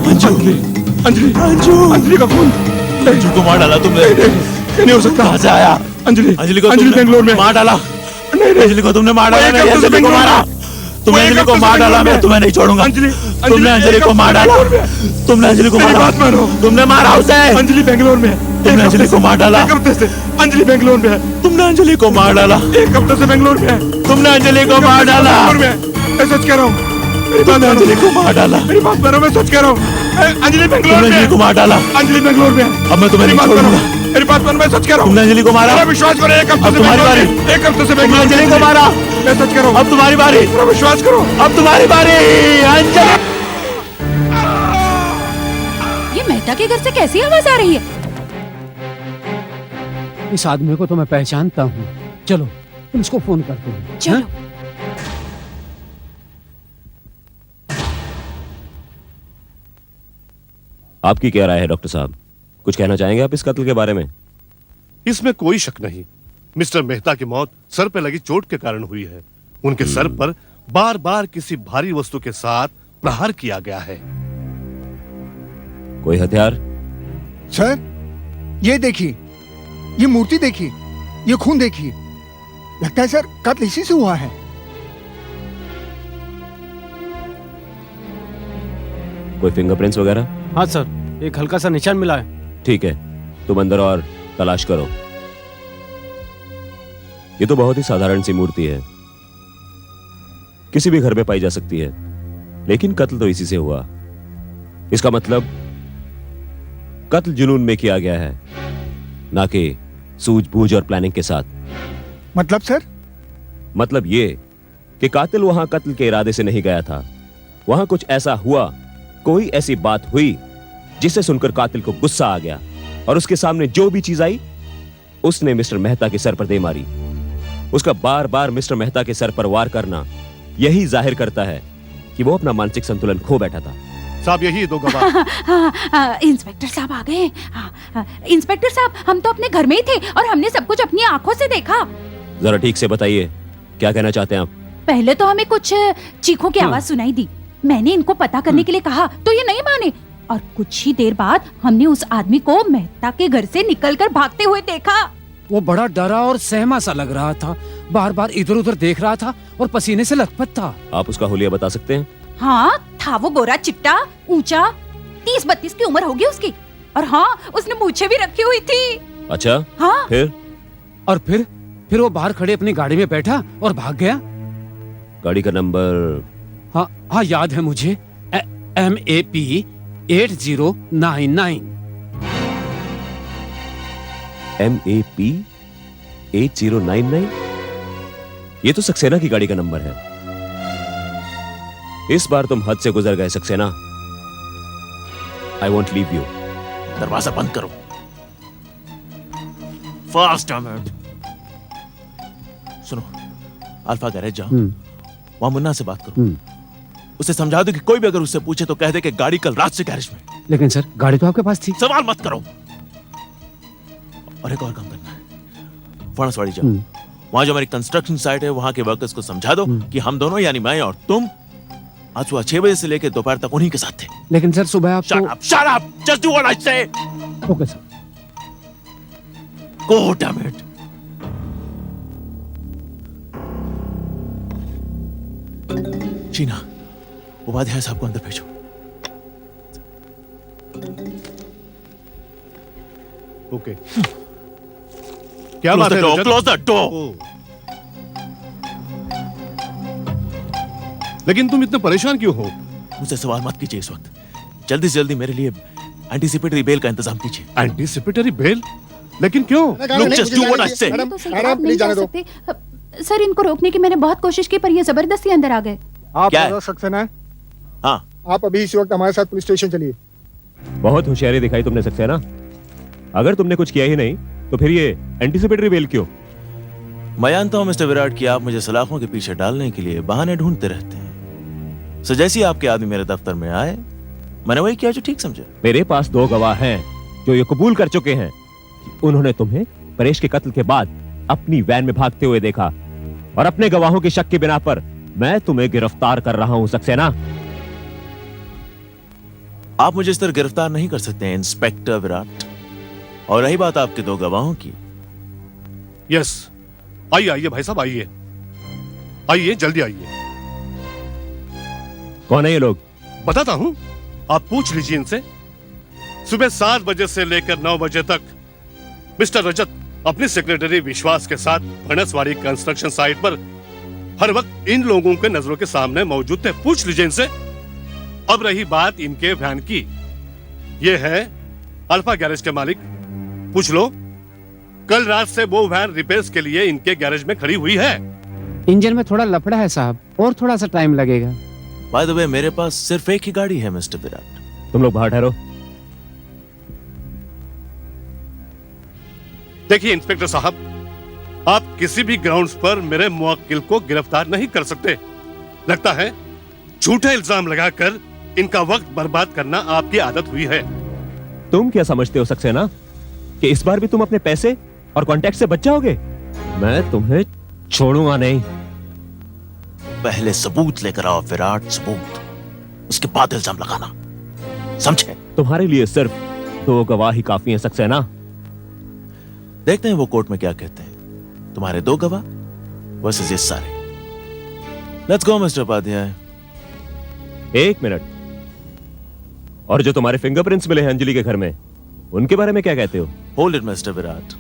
[SPEAKER 2] अंजू,
[SPEAKER 1] अंजलि,
[SPEAKER 2] अंजू,
[SPEAKER 1] अंजलि का खून।
[SPEAKER 2] अंजू को मार डाला तुमने।
[SPEAKER 1] ये नहीं हो सकता।
[SPEAKER 2] कहाँ से आया?
[SPEAKER 1] अंजलि,
[SPEAKER 2] अंजलि को
[SPEAKER 1] अंजलि
[SPEAKER 2] तुमने
[SPEAKER 1] बेंगलोर में
[SPEAKER 2] मार डाला।
[SPEAKER 1] नहीं,
[SPEAKER 2] अंजलि को तुमने मार डाला,
[SPEAKER 1] वो एक
[SPEAKER 2] मैंने
[SPEAKER 1] हफ्ते से
[SPEAKER 2] अंजलि को
[SPEAKER 1] बेंगलोर
[SPEAKER 2] मारा।
[SPEAKER 1] में।
[SPEAKER 2] तुमने
[SPEAKER 1] वो एक
[SPEAKER 2] अंजलि को
[SPEAKER 1] हफ्ते से
[SPEAKER 2] मार डाला,
[SPEAKER 1] बेंगलोर
[SPEAKER 2] मैं
[SPEAKER 1] में।
[SPEAKER 2] तुम्हें नहीं छोड़ूंगा।
[SPEAKER 1] अंजलि,
[SPEAKER 2] तुमने अंजलि
[SPEAKER 1] एक
[SPEAKER 2] को मार
[SPEAKER 1] हफ्ते
[SPEAKER 2] डाला।
[SPEAKER 1] बेंगलोर में।
[SPEAKER 2] तुमने अंजलि को
[SPEAKER 1] मेरी
[SPEAKER 2] मारा।
[SPEAKER 1] बात मानो।
[SPEAKER 2] तुमने मारा उसे।
[SPEAKER 1] अंजलि बेंगलोर में है।
[SPEAKER 2] तुमने अंजलि को मार डाला।
[SPEAKER 1] 1 हफ्ते से अंजलि बेंगलोर में है।
[SPEAKER 2] तुमने अंजलि को मार डाला।
[SPEAKER 1] 1 हफ्ते से बेंगलोर में है।
[SPEAKER 2] तुमने अंजलि को मार डाला।
[SPEAKER 1] बेंगलोर में है। मैं सच कह रहा हूँ। मेरी बात
[SPEAKER 2] तुमने
[SPEAKER 1] मानो।
[SPEAKER 2] अंजलि को मार डाला।
[SPEAKER 1] मेरी बात मानो, मैं सच कह रहा हूँ। अंजलि बेंगलोर
[SPEAKER 2] तुमने
[SPEAKER 1] में
[SPEAKER 2] अंजलि
[SPEAKER 1] है।
[SPEAKER 2] को मार डाला।
[SPEAKER 1] अंजलि बेंगलोर में है।
[SPEAKER 2] अब मैं तुम्हें नहीं छोड़ूंगा।
[SPEAKER 1] मेरी बात मानो, मैं सच कह रहा हूँ।
[SPEAKER 2] तुमने अंजलि को मारा।
[SPEAKER 1] मेरा विश्वास करो, 1 हफ्ते
[SPEAKER 2] अब
[SPEAKER 1] से
[SPEAKER 2] तुम्हारी
[SPEAKER 1] बेंगलोर
[SPEAKER 2] बारी।
[SPEAKER 1] में। 1 हफ्ते से
[SPEAKER 2] तुमने
[SPEAKER 1] बेंगलोर
[SPEAKER 2] अंजलि को मारा।
[SPEAKER 1] मैं सच कह रहा हूँ।
[SPEAKER 2] अब तुम्हारी बारी।
[SPEAKER 1] मेरा विश्वास करो।
[SPEAKER 2] अब तुम्हारी बारी अंजलि।
[SPEAKER 7] ये मेहता के घर से कैसी आवाज आ रही है?
[SPEAKER 6] इस आदमी को तो मैं पहचानता हूँ। चलो तुम इसको फोन करते हो।
[SPEAKER 7] चलो।
[SPEAKER 5] आपकी क्या राय है डॉक्टर साहब? कुछ कहना चाहेंगे आप इस कत्ल के बारे में?
[SPEAKER 9] इसमें कोई शक नहीं, मिस्टर मेहता की मौत सर पे लगी चोट के कारण हुई है। उनके सर पर बार बार किसी भारी वस्तु के साथ प्रहार किया गया है।
[SPEAKER 5] कोई हथियार?
[SPEAKER 4] सर ये देखिए, ये मूर्ति देखिए, ये खून देखिए। लगता है सर कत्ल इसी से हुआ है।
[SPEAKER 5] कोई फिंगरप्रिंट्स वगैरह?
[SPEAKER 6] हाँ सर, एक हल्का सा निशान मिला है।
[SPEAKER 5] ठीक है, तुम अंदर और तलाश करो। ये तो बहुत ही साधारण सी मूर्ति है, किसी भी घर में पाई जा सकती है, लेकिन कत्ल तो इसी से हुआ। इसका मतलब कत्ल जुनून में किया गया है, ना कि सूझबूझ और प्लानिंग के साथ।
[SPEAKER 4] मतलब सर?
[SPEAKER 5] मतलब ये कि कातिल वहां कत्ल के इरादे से नहीं गया था। वहां कुछ ऐसा हुआ, कोई ऐसी बात हुई जिसे सुनकर कातिल को गुस्सा आ गया और उसके सामने जो भी चीज आई उसने मिस्टर मेहता के सर पर दे मारी। उसका बार बार मिस्टर मेहता के सर पर वार करना यही जाहिर करता है कि वो अपना मानसिक संतुलन खो बैठा था।
[SPEAKER 9] साहब यही 2 गवाह।
[SPEAKER 7] इंस्पेक्टर साहब आ गए। इंस्पेक्टर साहब, हम तो अपने घर में ही थे और हमने सब कुछ अपनी आंखों से देखा।
[SPEAKER 5] जरा ठीक से बताइए, क्या कहना चाहते हैं आप?
[SPEAKER 7] पहले तो हमें कुछ चीखों की आवाज सुनाई दी। मैंने इनको पता करने के लिए कहा तो ये नहीं माने, और कुछ ही देर बाद हमने उस आदमी को मेहता के घर से निकलकर भागते हुए देखा।
[SPEAKER 6] वो बड़ा डरा और सहमा सा लग रहा था, बार बार इधर उधर देख रहा था और पसीने से लथपथ था।
[SPEAKER 5] आप उसका हुलिया बता सकते हैं?
[SPEAKER 7] हाँ, था वो गोरा चिट्टा, ऊंचा, 30-32 की उम्र होगी उसकी, और हाँ, उसने मूछें भी रखी हुई थी।
[SPEAKER 5] अच्छा,
[SPEAKER 7] हाँ।
[SPEAKER 5] फिर?
[SPEAKER 6] और फिर वो बाहर खड़े अपनी गाड़ी में बैठा और भाग गया।
[SPEAKER 5] गाड़ी का नंबर?
[SPEAKER 6] हाँ याद है मुझे, MAP 8099।
[SPEAKER 5] MAP 8099? ये तो सक्सेना की गाड़ी का नंबर है। इस बार तुम हद से गुजर गए Saxena. I want leave you.
[SPEAKER 2] दरवाजा बंद करो। फास्ट सुनो, अल्फा गैरेज जाओ, वहां मुन्ना से बात करो, उसे समझा दो कि कोई भी अगर उससे पूछे तो कह दे कि गाड़ी कल रात से गैरेज में।
[SPEAKER 6] लेकिन सर गाड़ी तो आपके पास थी।
[SPEAKER 2] सवाल मत करो। और एक और काम करना है, फणसवाड़ी जाओ, वहां जो हमारी कंस्ट्रक्शन साइट है वहां के वर्कर्स को समझा दो कि हम दोनों यानी मैं और तुम आज सुबह 6 बजे से लेकर दोपहर तक उन्हीं के साथ थे।
[SPEAKER 6] लेकिन सर सुबह आप
[SPEAKER 2] Shut up, shut up, just do what I say.
[SPEAKER 6] Okay sir.
[SPEAKER 2] Go, damn it. Sheena, Upadhyay साहब को अंदर भेजो।
[SPEAKER 9] ओके। क्या बात है रजत?
[SPEAKER 2] Close the door.
[SPEAKER 9] लेकिन तुम इतने परेशान क्यों हो?
[SPEAKER 2] मुझसे सवाल मत कीजिए इस वक्त। जल्दी से जल्दी मेरे लिए एंटीसिपेटरी बेल का इंतजाम कीजिए।
[SPEAKER 9] Anticipatory bail? लेकिन क्यों?
[SPEAKER 2] Look, just do what I say.
[SPEAKER 7] आप नहीं जा सकते सर, इनको रोकने की मैंने बहुत कोशिश की पर ये जबरदस्ती अंदर आ गए।
[SPEAKER 4] आप
[SPEAKER 2] क्या है?
[SPEAKER 4] रजत सक्सेना है?
[SPEAKER 2] हाँ,
[SPEAKER 4] आप अभी इस वक्त हमारे साथ पुलिस स्टेशन चलिए।
[SPEAKER 5] बहुत होशियारी दिखाई तुमने सक्सेना। अगर तुमने कुछ किया ही नहीं तो फिर ये एंटीसिपेटरी बेल क्यों?
[SPEAKER 2] मैं जानता हूं मिस्टर विराट कि आप मुझे सलाखों के पीछे डालने के लिए बहाने ढूंढते रहते हैं। सो जैसे ही आपके आदमी मेरे दफ्तर में आए, मैंने वही किया जो ठीक समझा।
[SPEAKER 5] मेरे पास 2 गवाह हैं जो ये कबूल कर चुके हैं कि उन्होंने तुम्हें परेश के कत्ल के बाद अपनी वैन में भागते हुए देखा, और अपने गवाहों की शक की बिना पर मैं तुम्हें गिरफ्तार कर रहा हूं सक्सेना।
[SPEAKER 2] आप मुझे इस तरह गिरफ्तार नहीं कर सकते हैं इंस्पेक्टर विराट। और रही बात आपके 2 गवाहों की,
[SPEAKER 9] यस, आइए आइए भाई साहब, आइए आइए, जल्दी आइए।
[SPEAKER 5] कौन है ये लोग?
[SPEAKER 9] बताता हूं, आप पूछ लीजिए इनसे। सुबह 7 बजे से लेकर 9 बजे तक मिस्टर रजत अपने सेक्रेटरी विश्वास के साथ फणसवाड़ी कंस्ट्रक्शन साइट पर हर वक्त इन लोगों के नजरों के सामने मौजूद थे। पूछ लीजिए इनसे। अब रही बात इनके वैन की, ये है अल्फा गैरेज के मालिक, पूछ लो। कल रात से वो वैन रिपेयर्स के लिए इनके गैरेज में खड़ी हुई है।
[SPEAKER 6] इंजन में थोड़ा लफड़ा है साहब, और थोड़ा सा टाइम लगेगा।
[SPEAKER 2] बाय द वे मेरे पास सिर्फ एक ही गाड़ी है मिस्टर विराट।
[SPEAKER 5] तुम लोग बाहर ठहरो।
[SPEAKER 9] देखिए इंस्पेक्टर साहब, आप किसी भी ग्राउंड्स पर मेरे मुवक्किल को गिरफ्तार नहीं कर सकते। लगता है झूठे इल्जाम लगाकर इनका वक्त बर्बाद करना आपकी आदत हुई है।
[SPEAKER 5] तुम क्या समझते हो सक्सेना कि इस बार भी तुम अपने पैसे और कॉन्टैक्ट से बच जाओगे? मैं तुम्हें छोड़ूंगा नहीं।
[SPEAKER 2] पहले सबूत लेकर आओ विराट, सबूत, उसके बाद इल्जाम लगाना, समझे?
[SPEAKER 5] तुम्हारे लिए सिर्फ 2 गवाह ही काफी हैं सक्सेना।
[SPEAKER 2] देखते हैं वो कोर्ट में क्या कहते हैं। तुम्हारे 2 गवाह वर्सेस ये सारे। Let's go mister Upadhyay.
[SPEAKER 5] 1 minute. और जो तुम्हारे फिंगरप्रिंट्स मिले हैं अंजलि के घर में, उनके बारे में क्या कहते हो?
[SPEAKER 2] Hold it mister Virat.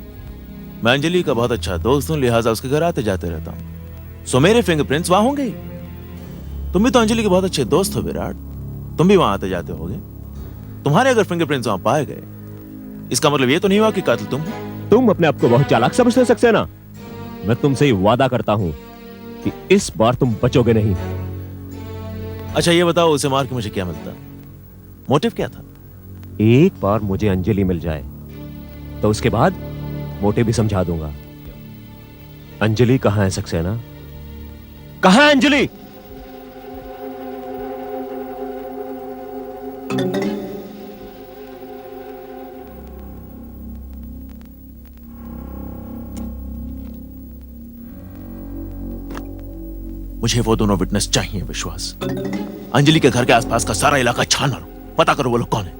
[SPEAKER 2] मैं अंजलि का बहुत अच्छा दोस्त हूं, लिहाजा उसके घर आते जाते रहता हूं, सो मेरे फिंगरप्रिंट्स वहां होंगे ही। तुम भी तो अंजलि के बहुत अच्छे दोस्त हो विराट, तुम भी वहां आते जाते होगे। तुम्हारे अगर फिंगरप्रिंट्स वहां पाए गए, इसका मतलब ये तो नहीं हुआ कि कातिल तुम हो।
[SPEAKER 5] तुम अपने आप को बहुत चालाक समझते हो सक्सेना। मैं तुमसे ही वादा करता हूं कि इस बार तुम बचोगे नहीं।
[SPEAKER 2] अच्छा ये बताओ, उसे मार के मुझे क्या मिलता? मोटिव क्या था?
[SPEAKER 5] एक बार मुझे अंजलि मिल जाए तो उसके बाद मोटिव भी समझा दूंगा। अंजलि कहां है सक्सेना? कहां है अंजलि?
[SPEAKER 2] मुझे वो दोनों विटनेस चाहिए विश्वास। अंजलि के घर के आसपास का सारा इलाका छान मारो, पता करो वो लोग कौन है।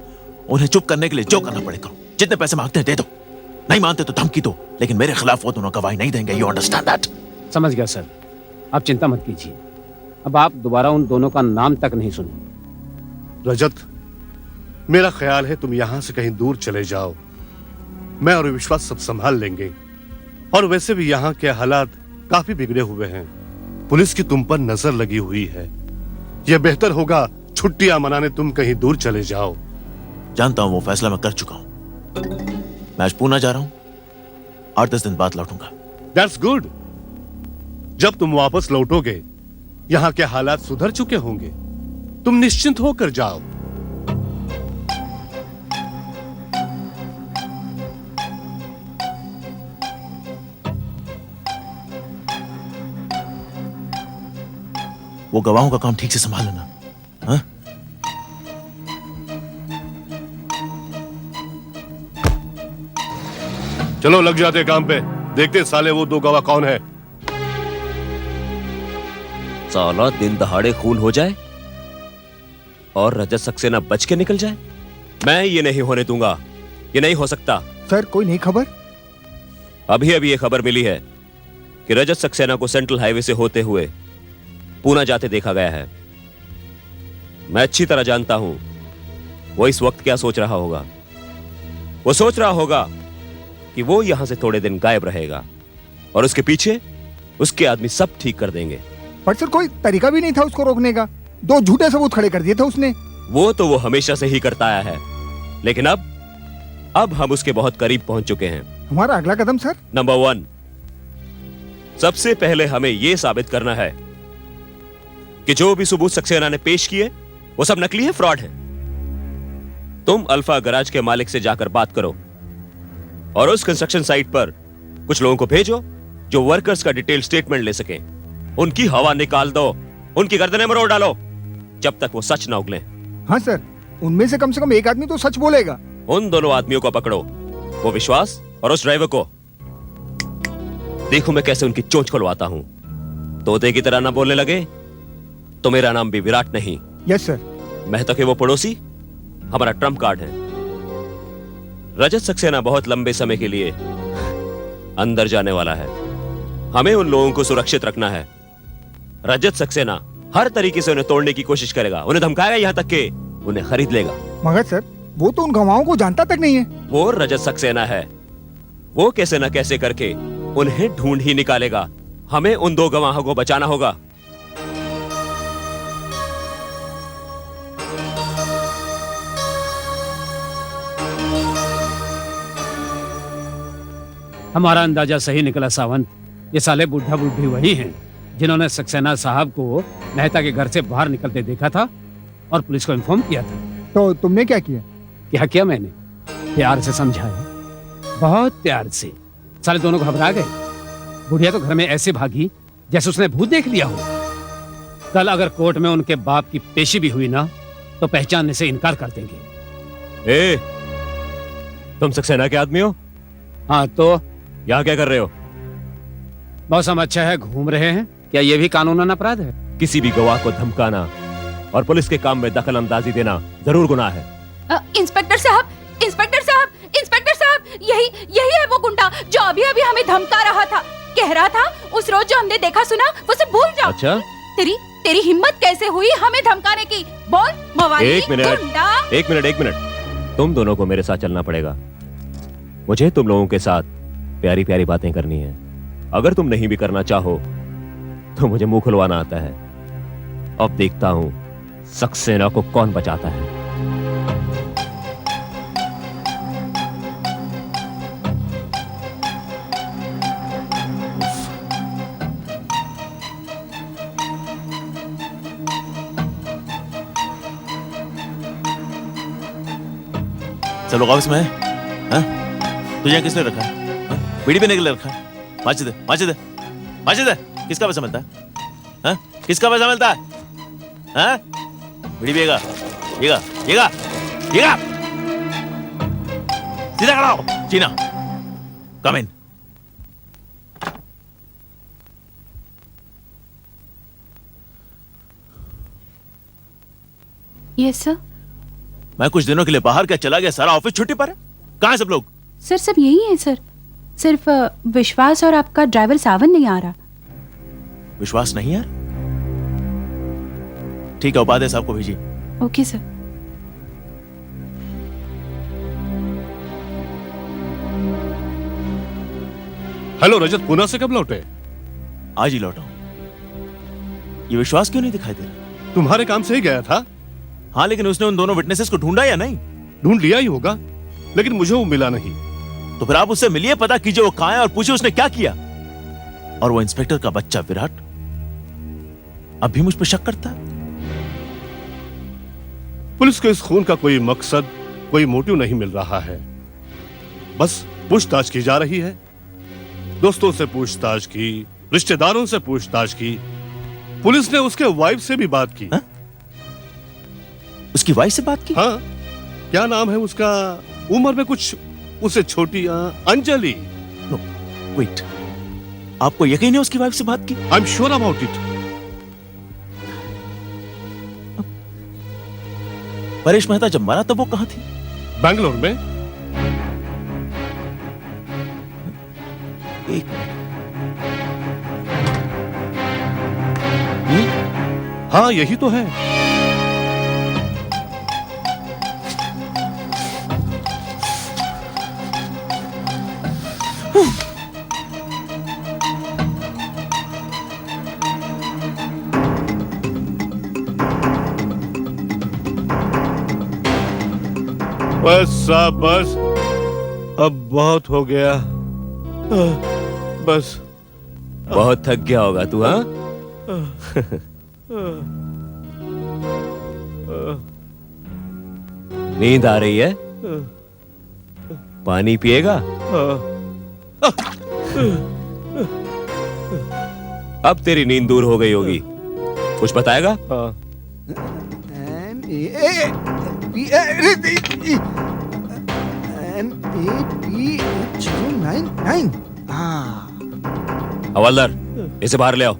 [SPEAKER 2] उन्हें चुप करने के लिए जो करना पड़े करो। जितने पैसे मांगते हैं दे दो, नहीं मानते तो धमकी दो, लेकिन मेरे खिलाफ वो दोनों गवाही नहीं देंगे। You understand that?
[SPEAKER 6] समझ गया सर, आप चिंता मत कीजिए। अब आप दोबारा उन दोनों का नाम तक नहीं सुनिए।
[SPEAKER 9] रजत, मेरा ख्याल है तुम यहां से कहीं दूर चले जाओ। मैं और विश्वास सब संभाल लेंगे। और वैसे भी यहाँ के हालात काफी बिगड़े हुए हैं। पुलिस की तुम पर नजर लगी हुई है। यह बेहतर होगा छुट्टियां मनाने तुम कहीं दूर चले जाओ।
[SPEAKER 2] जानता हूं वो फैसला मैं कर चुका हूं। मैं आज पूना जा रहा हूं, 8-10 दिन बाद लौटूंगा।
[SPEAKER 9] That's good. जब तुम वापस लौटोगे यहाँ के हालात सुधर चुके होंगे। तुम निश्चिंत होकर जाओ।
[SPEAKER 2] वो गवाहों का काम ठीक से संभाल लेना। हाँ?
[SPEAKER 9] चलो लग जाते काम पे, देखते साले वो 2 गवाह कौन है।
[SPEAKER 5] साला दिन दहाड़े खून हो जाए और रजत सक्सेना बच के निकल जाए, मैं ये नहीं होने दूंगा। ये नहीं हो सकता।
[SPEAKER 4] सर कोई नई खबर?
[SPEAKER 5] अभी अभी ये खबर मिली है कि रजत सक्सेना को सेंट्रल हाईवे से होते हुए पूना जाते देखा गया है। मैं अच्छी तरह जानता हूं वो इस वक्त क्या सोच रहा होगा। वो सोच रहा होगा कि वो यहां से थोड़े दिन गायब रहेगा और उसके पीछे उसके आदमी सब ठीक कर देंगे।
[SPEAKER 4] पर सर कोई तरीका भी नहीं था उसको रोकने का, 2 झूठे सबूत खड़े कर दिए थे उसने।
[SPEAKER 5] वो तो वो हमेशा से ही करता आया है, लेकिन अब हम उसके बहुत करीब पहुंच चुके हैं।
[SPEAKER 4] हमारा अगला कदम सर?
[SPEAKER 5] नंबर 1, सबसे पहले हमें यह साबित करना है कि जो भी सबूत सक्सेना ने पेश किए वो सब नकली है, फ्रॉड है। तुम अल्फा गराज के मालिक से जाकर बात करो और उस कंस्ट्रक्शन साइट पर कुछ लोगों को भेजो जो वर्कर्स का डिटेल स्टेटमेंट ले सकें। उनकी हवा निकाल दो, उनकी गर्दनें मरोड़ डालो जब तक वो सच ना उगलें।
[SPEAKER 4] हाँ सर, उनमें से कम एक आदमी तो सच बोलेगा।
[SPEAKER 5] उन दोनों आदमियों को पकड़ो, वो विश्वास और उस ड्राइवर को। देखो मैं कैसे उनकी चोंच खुलवाता हूं। तोते की तरह ना बोलने लगे तो मेरा नाम भी विराट नहीं।
[SPEAKER 4] Yes sir.
[SPEAKER 5] मेहता के वो पड़ोसी हमारा ट्रम्प कार्ड है। रजत सक्सेना बहुत लंबे समय के लिए अंदर जाने वाला है। हमें उन लोगों को सुरक्षित रखना है। रजत सक्सेना हर तरीके से उन्हें तोड़ने की कोशिश करेगा, उन्हें धमकाएगा, यहां तक कि उन्हें खरीद लेगा।
[SPEAKER 4] मगर सर वो तो उन गवाहों को जानता तक नहीं है।
[SPEAKER 5] वो रजत सक्सेना है, वो कैसे न कैसे करके उन्हें ढूंढ ही निकालेगा। हमें उन 2 गवाहों को बचाना होगा।
[SPEAKER 6] हमारा अंदाजा सही निकला सावंत। ये साले बुढ़ा बुढ़ी वही हैं जिन्होंने सक्सेना साहब को मेहता के घर से बाहर निकलते देखा था और पुलिस को इन्फॉर्म किया था।
[SPEAKER 4] तो तुमने क्या किया?
[SPEAKER 6] क्या किया मैंने? प्यार से समझाया, बहुत प्यार से। साले दोनों घबरा गए। बुढ़िया तो घर में ऐसे भागी जैसे उसने भूत देख लिया हो। कल अगर कोर्ट में उनके बाप की पेशी भी हुई ना तो पहचानने से इनकार कर देंगे।
[SPEAKER 5] ए, तुम सक्सेना के आदमी हो?
[SPEAKER 6] हाँ तो
[SPEAKER 5] यहाँ क्या कर रहे हो?
[SPEAKER 6] मौसम अच्छा है, घूम रहे हैं। क्या ये भी कानूनन अपराध है?
[SPEAKER 5] किसी भी गवाह को धमकाना और पुलिस के काम में दखल अंदाजी देना जरूर गुनाह है।
[SPEAKER 7] इंस्पेक्टर साहब, इंस्पेक्टर साहब, इंस्पेक्टर साहब, यही है वो गुंडा जो अभी अभी हमें धमका रहा था। कह रहा था उस रोज जो हमने देखा सुना वो सब भूल जाओ।
[SPEAKER 5] अच्छा,
[SPEAKER 7] तेरी हिम्मत कैसे हुई हमें धमकाने की? बोल मवाली,
[SPEAKER 5] एक मिनट, तुम दोनों को मेरे साथ चलना पड़ेगा। मुझे तुम लोगों के साथ प्यारी प्यारी बातें करनी है। अगर तुम नहीं भी करना चाहो तो मुझे मुंह खुलवाना आता है। अब देखता हूं सक्सेना को कौन बचाता है।
[SPEAKER 2] सब लोग ऑफिस में है? हाँ? तुझे किसने रखा है? बीड़ी पीने के लिए रखा है? माचिद, किसका पैसा मिलता है? हाँ? किसका पैसा मिलता है? हाँ? बीड़ी पिएगा? सीधा खड़ा हो। चीना, कम इन।
[SPEAKER 7] Yes sir.
[SPEAKER 2] मैं कुछ दिनों के लिए बाहर क्या चला गया, सारा ऑफिस छुट्टी पर है। कहाँ है सब लोग?
[SPEAKER 7] सर सब यही है सर, सिर्फ विश्वास और आपका ड्राइवर सावन नहीं आ रहा।
[SPEAKER 2] विश्वास नहीं है? ठीक है, उपाध्याय साहब को भेजिए।
[SPEAKER 7] Okay sir.
[SPEAKER 9] हेलो रजत, पूना से कब लौटे?
[SPEAKER 2] आज ही लौटा हूं। ये विश्वास क्यों नहीं दिखाई दे रहा?
[SPEAKER 9] तुम्हारे काम से ही गया था।
[SPEAKER 2] हाँ, लेकिन उसने उन दोनों विटनेसेस को ढूंढा या नहीं?
[SPEAKER 9] ढूंढ लिया ही होगा, लेकिन मुझे वो मिला नहीं।
[SPEAKER 2] तो फिर आप उससे मिलिए, पता कीजिए वो कहां है और पूछिए उसने क्या किया। और वो इंस्पेक्टर का बच्चा विराट अब भी मुझ पर शक करता है।
[SPEAKER 9] पुलिस को इस खून का कोई मकसद, कोई मोटिव नहीं मिल रहा है। बस पूछताछ की जा रही है, दोस्तों से पूछताछ की, रिश्तेदारों से पूछताछ की, पुलिस ने उसके वाइफ से भी बात की।
[SPEAKER 2] हा? उसकी वाइफ से बात की?
[SPEAKER 9] हाँ, क्या नाम है उसका? उम्र में कुछ उससे छोटी, अंजलि।
[SPEAKER 2] नो, वेट, आपको यकीन है उसकी वाइफ से बात की?
[SPEAKER 9] I am sure about it.
[SPEAKER 2] Paresh Mehta जब मरा तब वो कहां थी?
[SPEAKER 9] बैंगलोर में।
[SPEAKER 2] एक
[SPEAKER 9] हाँ, यही तो है। बस साहब, बस अब बहुत हो गया। बस
[SPEAKER 5] बहुत थक गया होगा तू, हाँ? नींद आ रही है? पानी पिएगा? अब तेरी नींद दूर हो गई होगी। कुछ बताएगा? हवलदार, इसे बाहर ले आओ।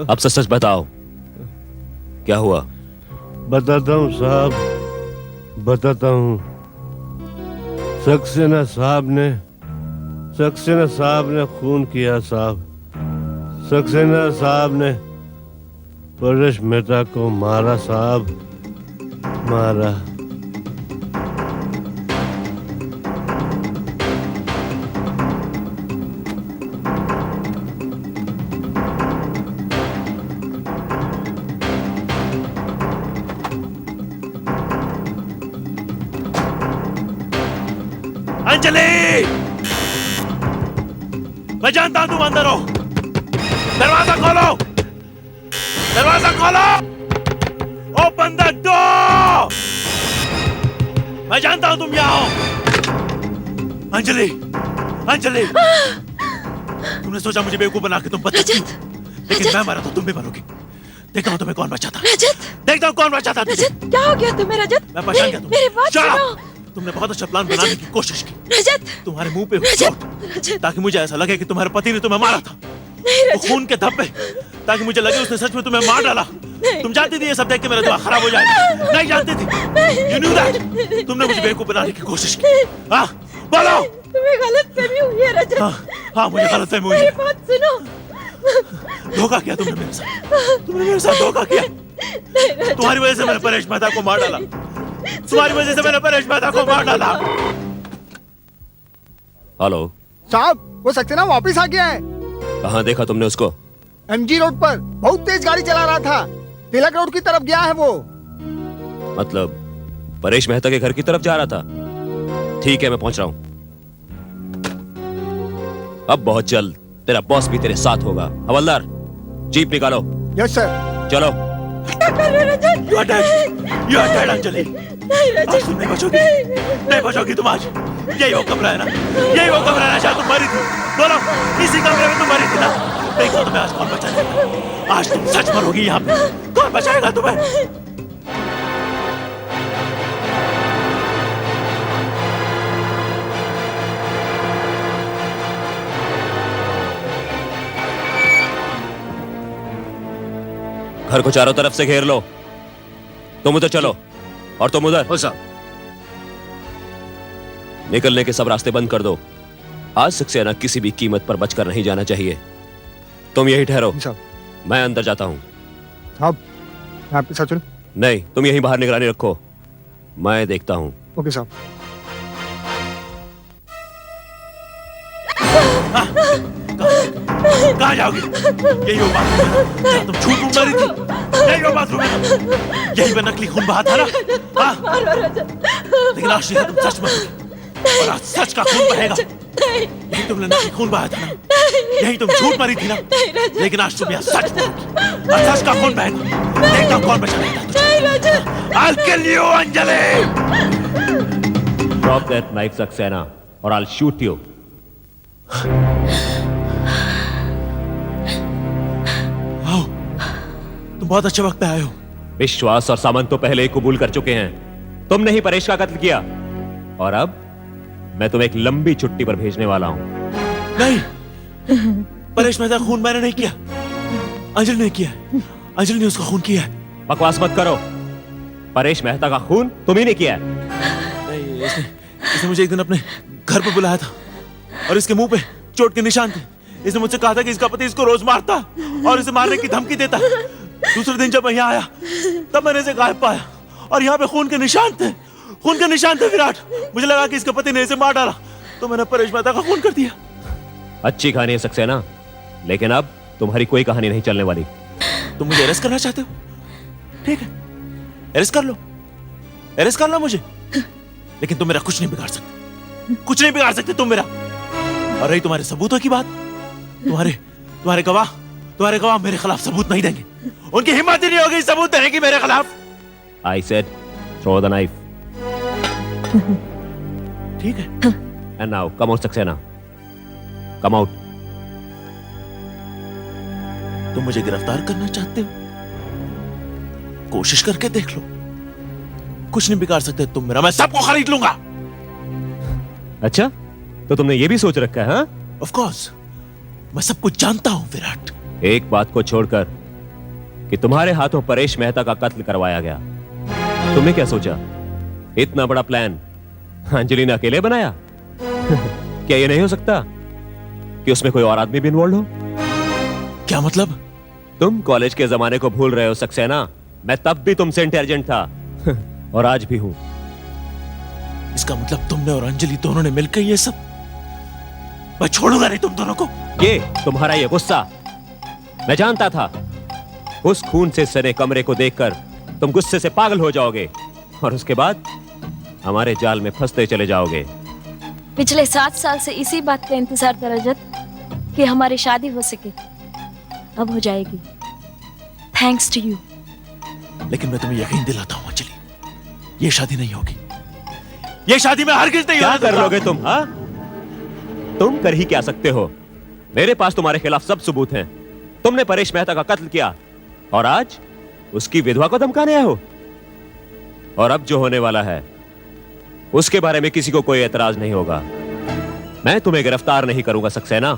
[SPEAKER 5] अब सच सच बताओ, क्या हुआ?
[SPEAKER 9] बताता हूँ साहब, बताता हूँ। सक्सेना साहब ने खून किया साहब। सक्सेना साहब ने परेश मेहता को मारा साहब, मारा।
[SPEAKER 2] अंजलि, मैं जानता हूं तुम अंदर हो। दरवाजा खोलो, दरवाजा खोलो। Open the door. मैं जानता हूं तुम यहाँ हो। अंजलि, अंजलि, तुमने सोचा मुझे बेवकूफ बना के तुम बच सकती हो, लेकिन मैं मरा तो तुम भी मरोगी। देखता हूं तुम्हें कौन बचाता।
[SPEAKER 8] रजत,
[SPEAKER 2] देखता हूं कौन बचाता।
[SPEAKER 8] रजत, क्या हो गया तुम्हें रजत?
[SPEAKER 2] मैं पहचान गया तुम्हें।
[SPEAKER 8] मेरी बात सुनो।
[SPEAKER 2] तुमने बहुत अच्छा प्लान बनाने की कोशिश की।
[SPEAKER 8] रजत,
[SPEAKER 2] तुम्हारे मुंह पे
[SPEAKER 8] रजत,
[SPEAKER 2] चोट, ताकि मुझे ऐसा लगे कि तुम्हारे पति ने तुम्हें मारा था। वो खून के धब्बे, ताकि मुझे लगे उसने सच में तुम्हें मार डाला। तुम जानती थी ये सब देख के मेरा दिमाग खराब हो जाएगा। नहीं जानती थी। You knew that। तुमने मुझे बेवकूफ बनाने की कोशिश की। हाँ, बोलो।
[SPEAKER 8] तुम्हें गलतफहमी हुई है रजत।
[SPEAKER 2] हाँ, मुझे गलतफहमी हुई है।
[SPEAKER 8] मेरी बात सुनो।
[SPEAKER 2] धोखा किया तुमने मेरे साथ। तुमने मेरे साथ धोखा किया। तुम्हारी वजह से मैंने परेश मेहता को मार डाला। तुम्हारी वजह से मैंने परेश मेहता को मार डाला।
[SPEAKER 5] हेलो
[SPEAKER 4] साहब, वो सक्सेना वापस आ गया है।
[SPEAKER 5] कहाँ देखा तुमने उसको?
[SPEAKER 4] एमजी रोड पर बहुत तेज गाड़ी चला रहा था। तिलक रोड की तरफ गया है वो।
[SPEAKER 5] मतलब परेश मेहता के घर की तरफ जा रहा था? ठीक है, मैं पहुंच रहा हूं। अब बहुत जल्द तेरा बॉस भी तेरे साथ होगा। हवलदार, जीप निकालो।
[SPEAKER 4] Yes sir.
[SPEAKER 5] चलो।
[SPEAKER 8] क्या कर रहे हो रजत?
[SPEAKER 2] You are dead. You are dead, Anjali.
[SPEAKER 8] नहीं रजत,
[SPEAKER 2] आज तुम नहीं बचोगी। नहीं बचोगी तुम आज। यही वो कमरा है ना? यही वो कमरा है ना जहाँ तुम मरी थी? बोलो, इसी कमरे में तुम मरी थी ना? देखो तुम्हें आज कौन बचाएगा। आज तुम सच मरोगी यहाँ पे। कौन बचाएगा तुम्हें?
[SPEAKER 5] घर को चारों तरफ से घेर लो। तुम उधर चलो और तुम उधर।
[SPEAKER 6] हो साहब।
[SPEAKER 5] निकलने के सब रास्ते बंद कर दो। आज सक्सेना किसी भी कीमत पर बचकर नहीं जाना चाहिए। तुम यही ठहरो, मैं अंदर जाता हूं।
[SPEAKER 4] साहब, यहाँ पे सचिन।
[SPEAKER 5] नहीं, तुम यहीं बाहर निगरानी रखो, मैं देखता हूं।
[SPEAKER 4] ओके साहब।
[SPEAKER 2] कहाँ जाओगी? यही वो बाथरूम है जहाँ तुम झूठ बोल रही थी। यही वो बाथरूम है, यही पे नकली खून बहा था ना? हाँ? लेकिन आज नहीं तुम सच मरोगी और आज सच का खून बहेगा। यही तुमने नकली खून बहाया था ना? यही तुम झूठ मरी थी ना? लेकिन आज तुम यहाँ सच मरोगी और सच का खून बहेगा। देखता हूँ कौन बचा रहेगा तुझे। I'll kill you, Anjali!
[SPEAKER 5] Drop that knife, Saxena, or I'll shoot you.
[SPEAKER 2] आओ, तुम बहुत अच्छे वक्त पे आए हो।
[SPEAKER 5] विश्वास और सामंत तो पहले ही कबूल कर चुके हैं। तुमने ही परेश का कत्ल किया और अब मैं तुम्हें एक लंबी छुट्टी पर भेजने वाला हूं।
[SPEAKER 2] नहीं, परेश मेहता का खून मैंने नहीं किया, अंजलि ने किया है। अंजलि ने उसका खून किया है।
[SPEAKER 5] बकवास मत करो, परेश मेहता का खून तुम ही ने किया है।
[SPEAKER 2] नहीं, इसने मुझे एक दिन अपने घर पर बुलाया था और इसके मुंह पे चोट के निशान थे। इसने मुझसे कहा था कि इसका पति इसको रोज मारता और इसे मारने की धमकी देता। दूसरे दिन जब मैं यहाँ आया तब मैंने इसे गायब पाया और यहाँ पे खून के निशान थे। खून के निशान थे विराट। मुझे लगा कि इसके पति ने इसे मार डाला तो मैंने परेश मेहता का खून कर दिया।
[SPEAKER 5] अच्छी कहानी है सक्सेना, लेकिन अब तुम्हारी कोई कहानी नहीं चलने वाली।
[SPEAKER 2] तुम मुझे अरेस्ट करना चाहते हो? ठीक है, अरेस्ट कर लो, अरेस्ट कर लो मुझे, लेकिन तुम मेरा कुछ नहीं बिगाड़ सकते, कुछ नहीं बिगाड़ सकते तुम मेरा। और रही तुम्हारे सबूतों की बात, तुम्हारे गवाह मेरे खिलाफ सबूत नहीं देंगे। उनकी हिम्मत ही नहीं होगी सबूत देने की मेरे खिलाफ।
[SPEAKER 5] I said, throw the knife.
[SPEAKER 2] ठीक है।
[SPEAKER 5] And now, come out, Saxena. Come out.
[SPEAKER 2] तुम मुझे गिरफ्तार करना चाहते हो? कोशिश करके देख लो, कुछ नहीं बिगाड़ सकते तुम मेरा। मैं सबको खरीद लूंगा।
[SPEAKER 5] अच्छा, तो तुमने ये भी सोच रखा है? हाँ?
[SPEAKER 2] Of course, मैं सब कुछ जानता हूं विराट।
[SPEAKER 5] एक बात को छोड़कर कि तुम्हारे हाथों परेश मेहता का कत्ल करवाया गया, तुमने क्या सोचा? इतना बड़ा प्लान अंजलि ने अकेले बनाया? क्या ये नहीं हो सकता कि उसमें कोई और आदमी भी इन्वॉल्व हो?
[SPEAKER 2] क्या मतलब?
[SPEAKER 5] तुम कॉलेज के जमाने को भूल रहे हो सक्सेना। मैं तब भी तुमसे इंटेलिजेंट था और आज भी हूं।
[SPEAKER 2] इसका मतलब तुमने और अंजलि दोनों ने मिलकर ये सब? मैं छोड़ूंगा नहीं तुम दोनों को।
[SPEAKER 5] ये तुम्हारा ये गुस्सा, मैं जानता था उस खून से सने कमरे को देखकर तुम गुस्से से पागल हो जाओगे और उसके बाद हमारे जाल में फंसते चले जाओगे।
[SPEAKER 10] पिछले 7 साल से इसी बात का इंतजार था रजत कि हमारी शादी हो सके। अब हो जाएगी, थैंक्स टू यू।
[SPEAKER 2] लेकिन मैं तुम्हें यकीन दिलाता हूं अंजलि, ये शादी नहीं होगी। ये शादी में हरगिज नहीं होगी।
[SPEAKER 5] क्या कर लोगे तुम? हाँ, तुम कर ही क्या सकते हो? मेरे पास तुम्हारे खिलाफ सब सबूत हैं। तुमने परेश मेहता का कत्ल किया और आज उसकी विधवा को धमकाने आए हो। और अब जो होने वाला है उसके बारे में किसी को कोई एतराज नहीं होगा। मैं तुम्हें गिरफ्तार नहीं करूंगा सक्सेना,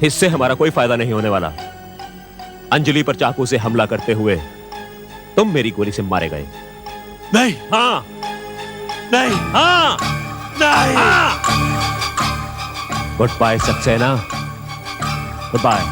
[SPEAKER 5] इससे हमारा कोई फायदा नहीं होने वाला। अंजलि पर चाकू से हमला करते हुए तुम मेरी गोली से मारे गए।
[SPEAKER 2] नहीं,
[SPEAKER 5] हाँ,
[SPEAKER 2] नहीं,
[SPEAKER 5] हाँ,
[SPEAKER 2] नहीं।
[SPEAKER 5] Good bye Saxena, good bye.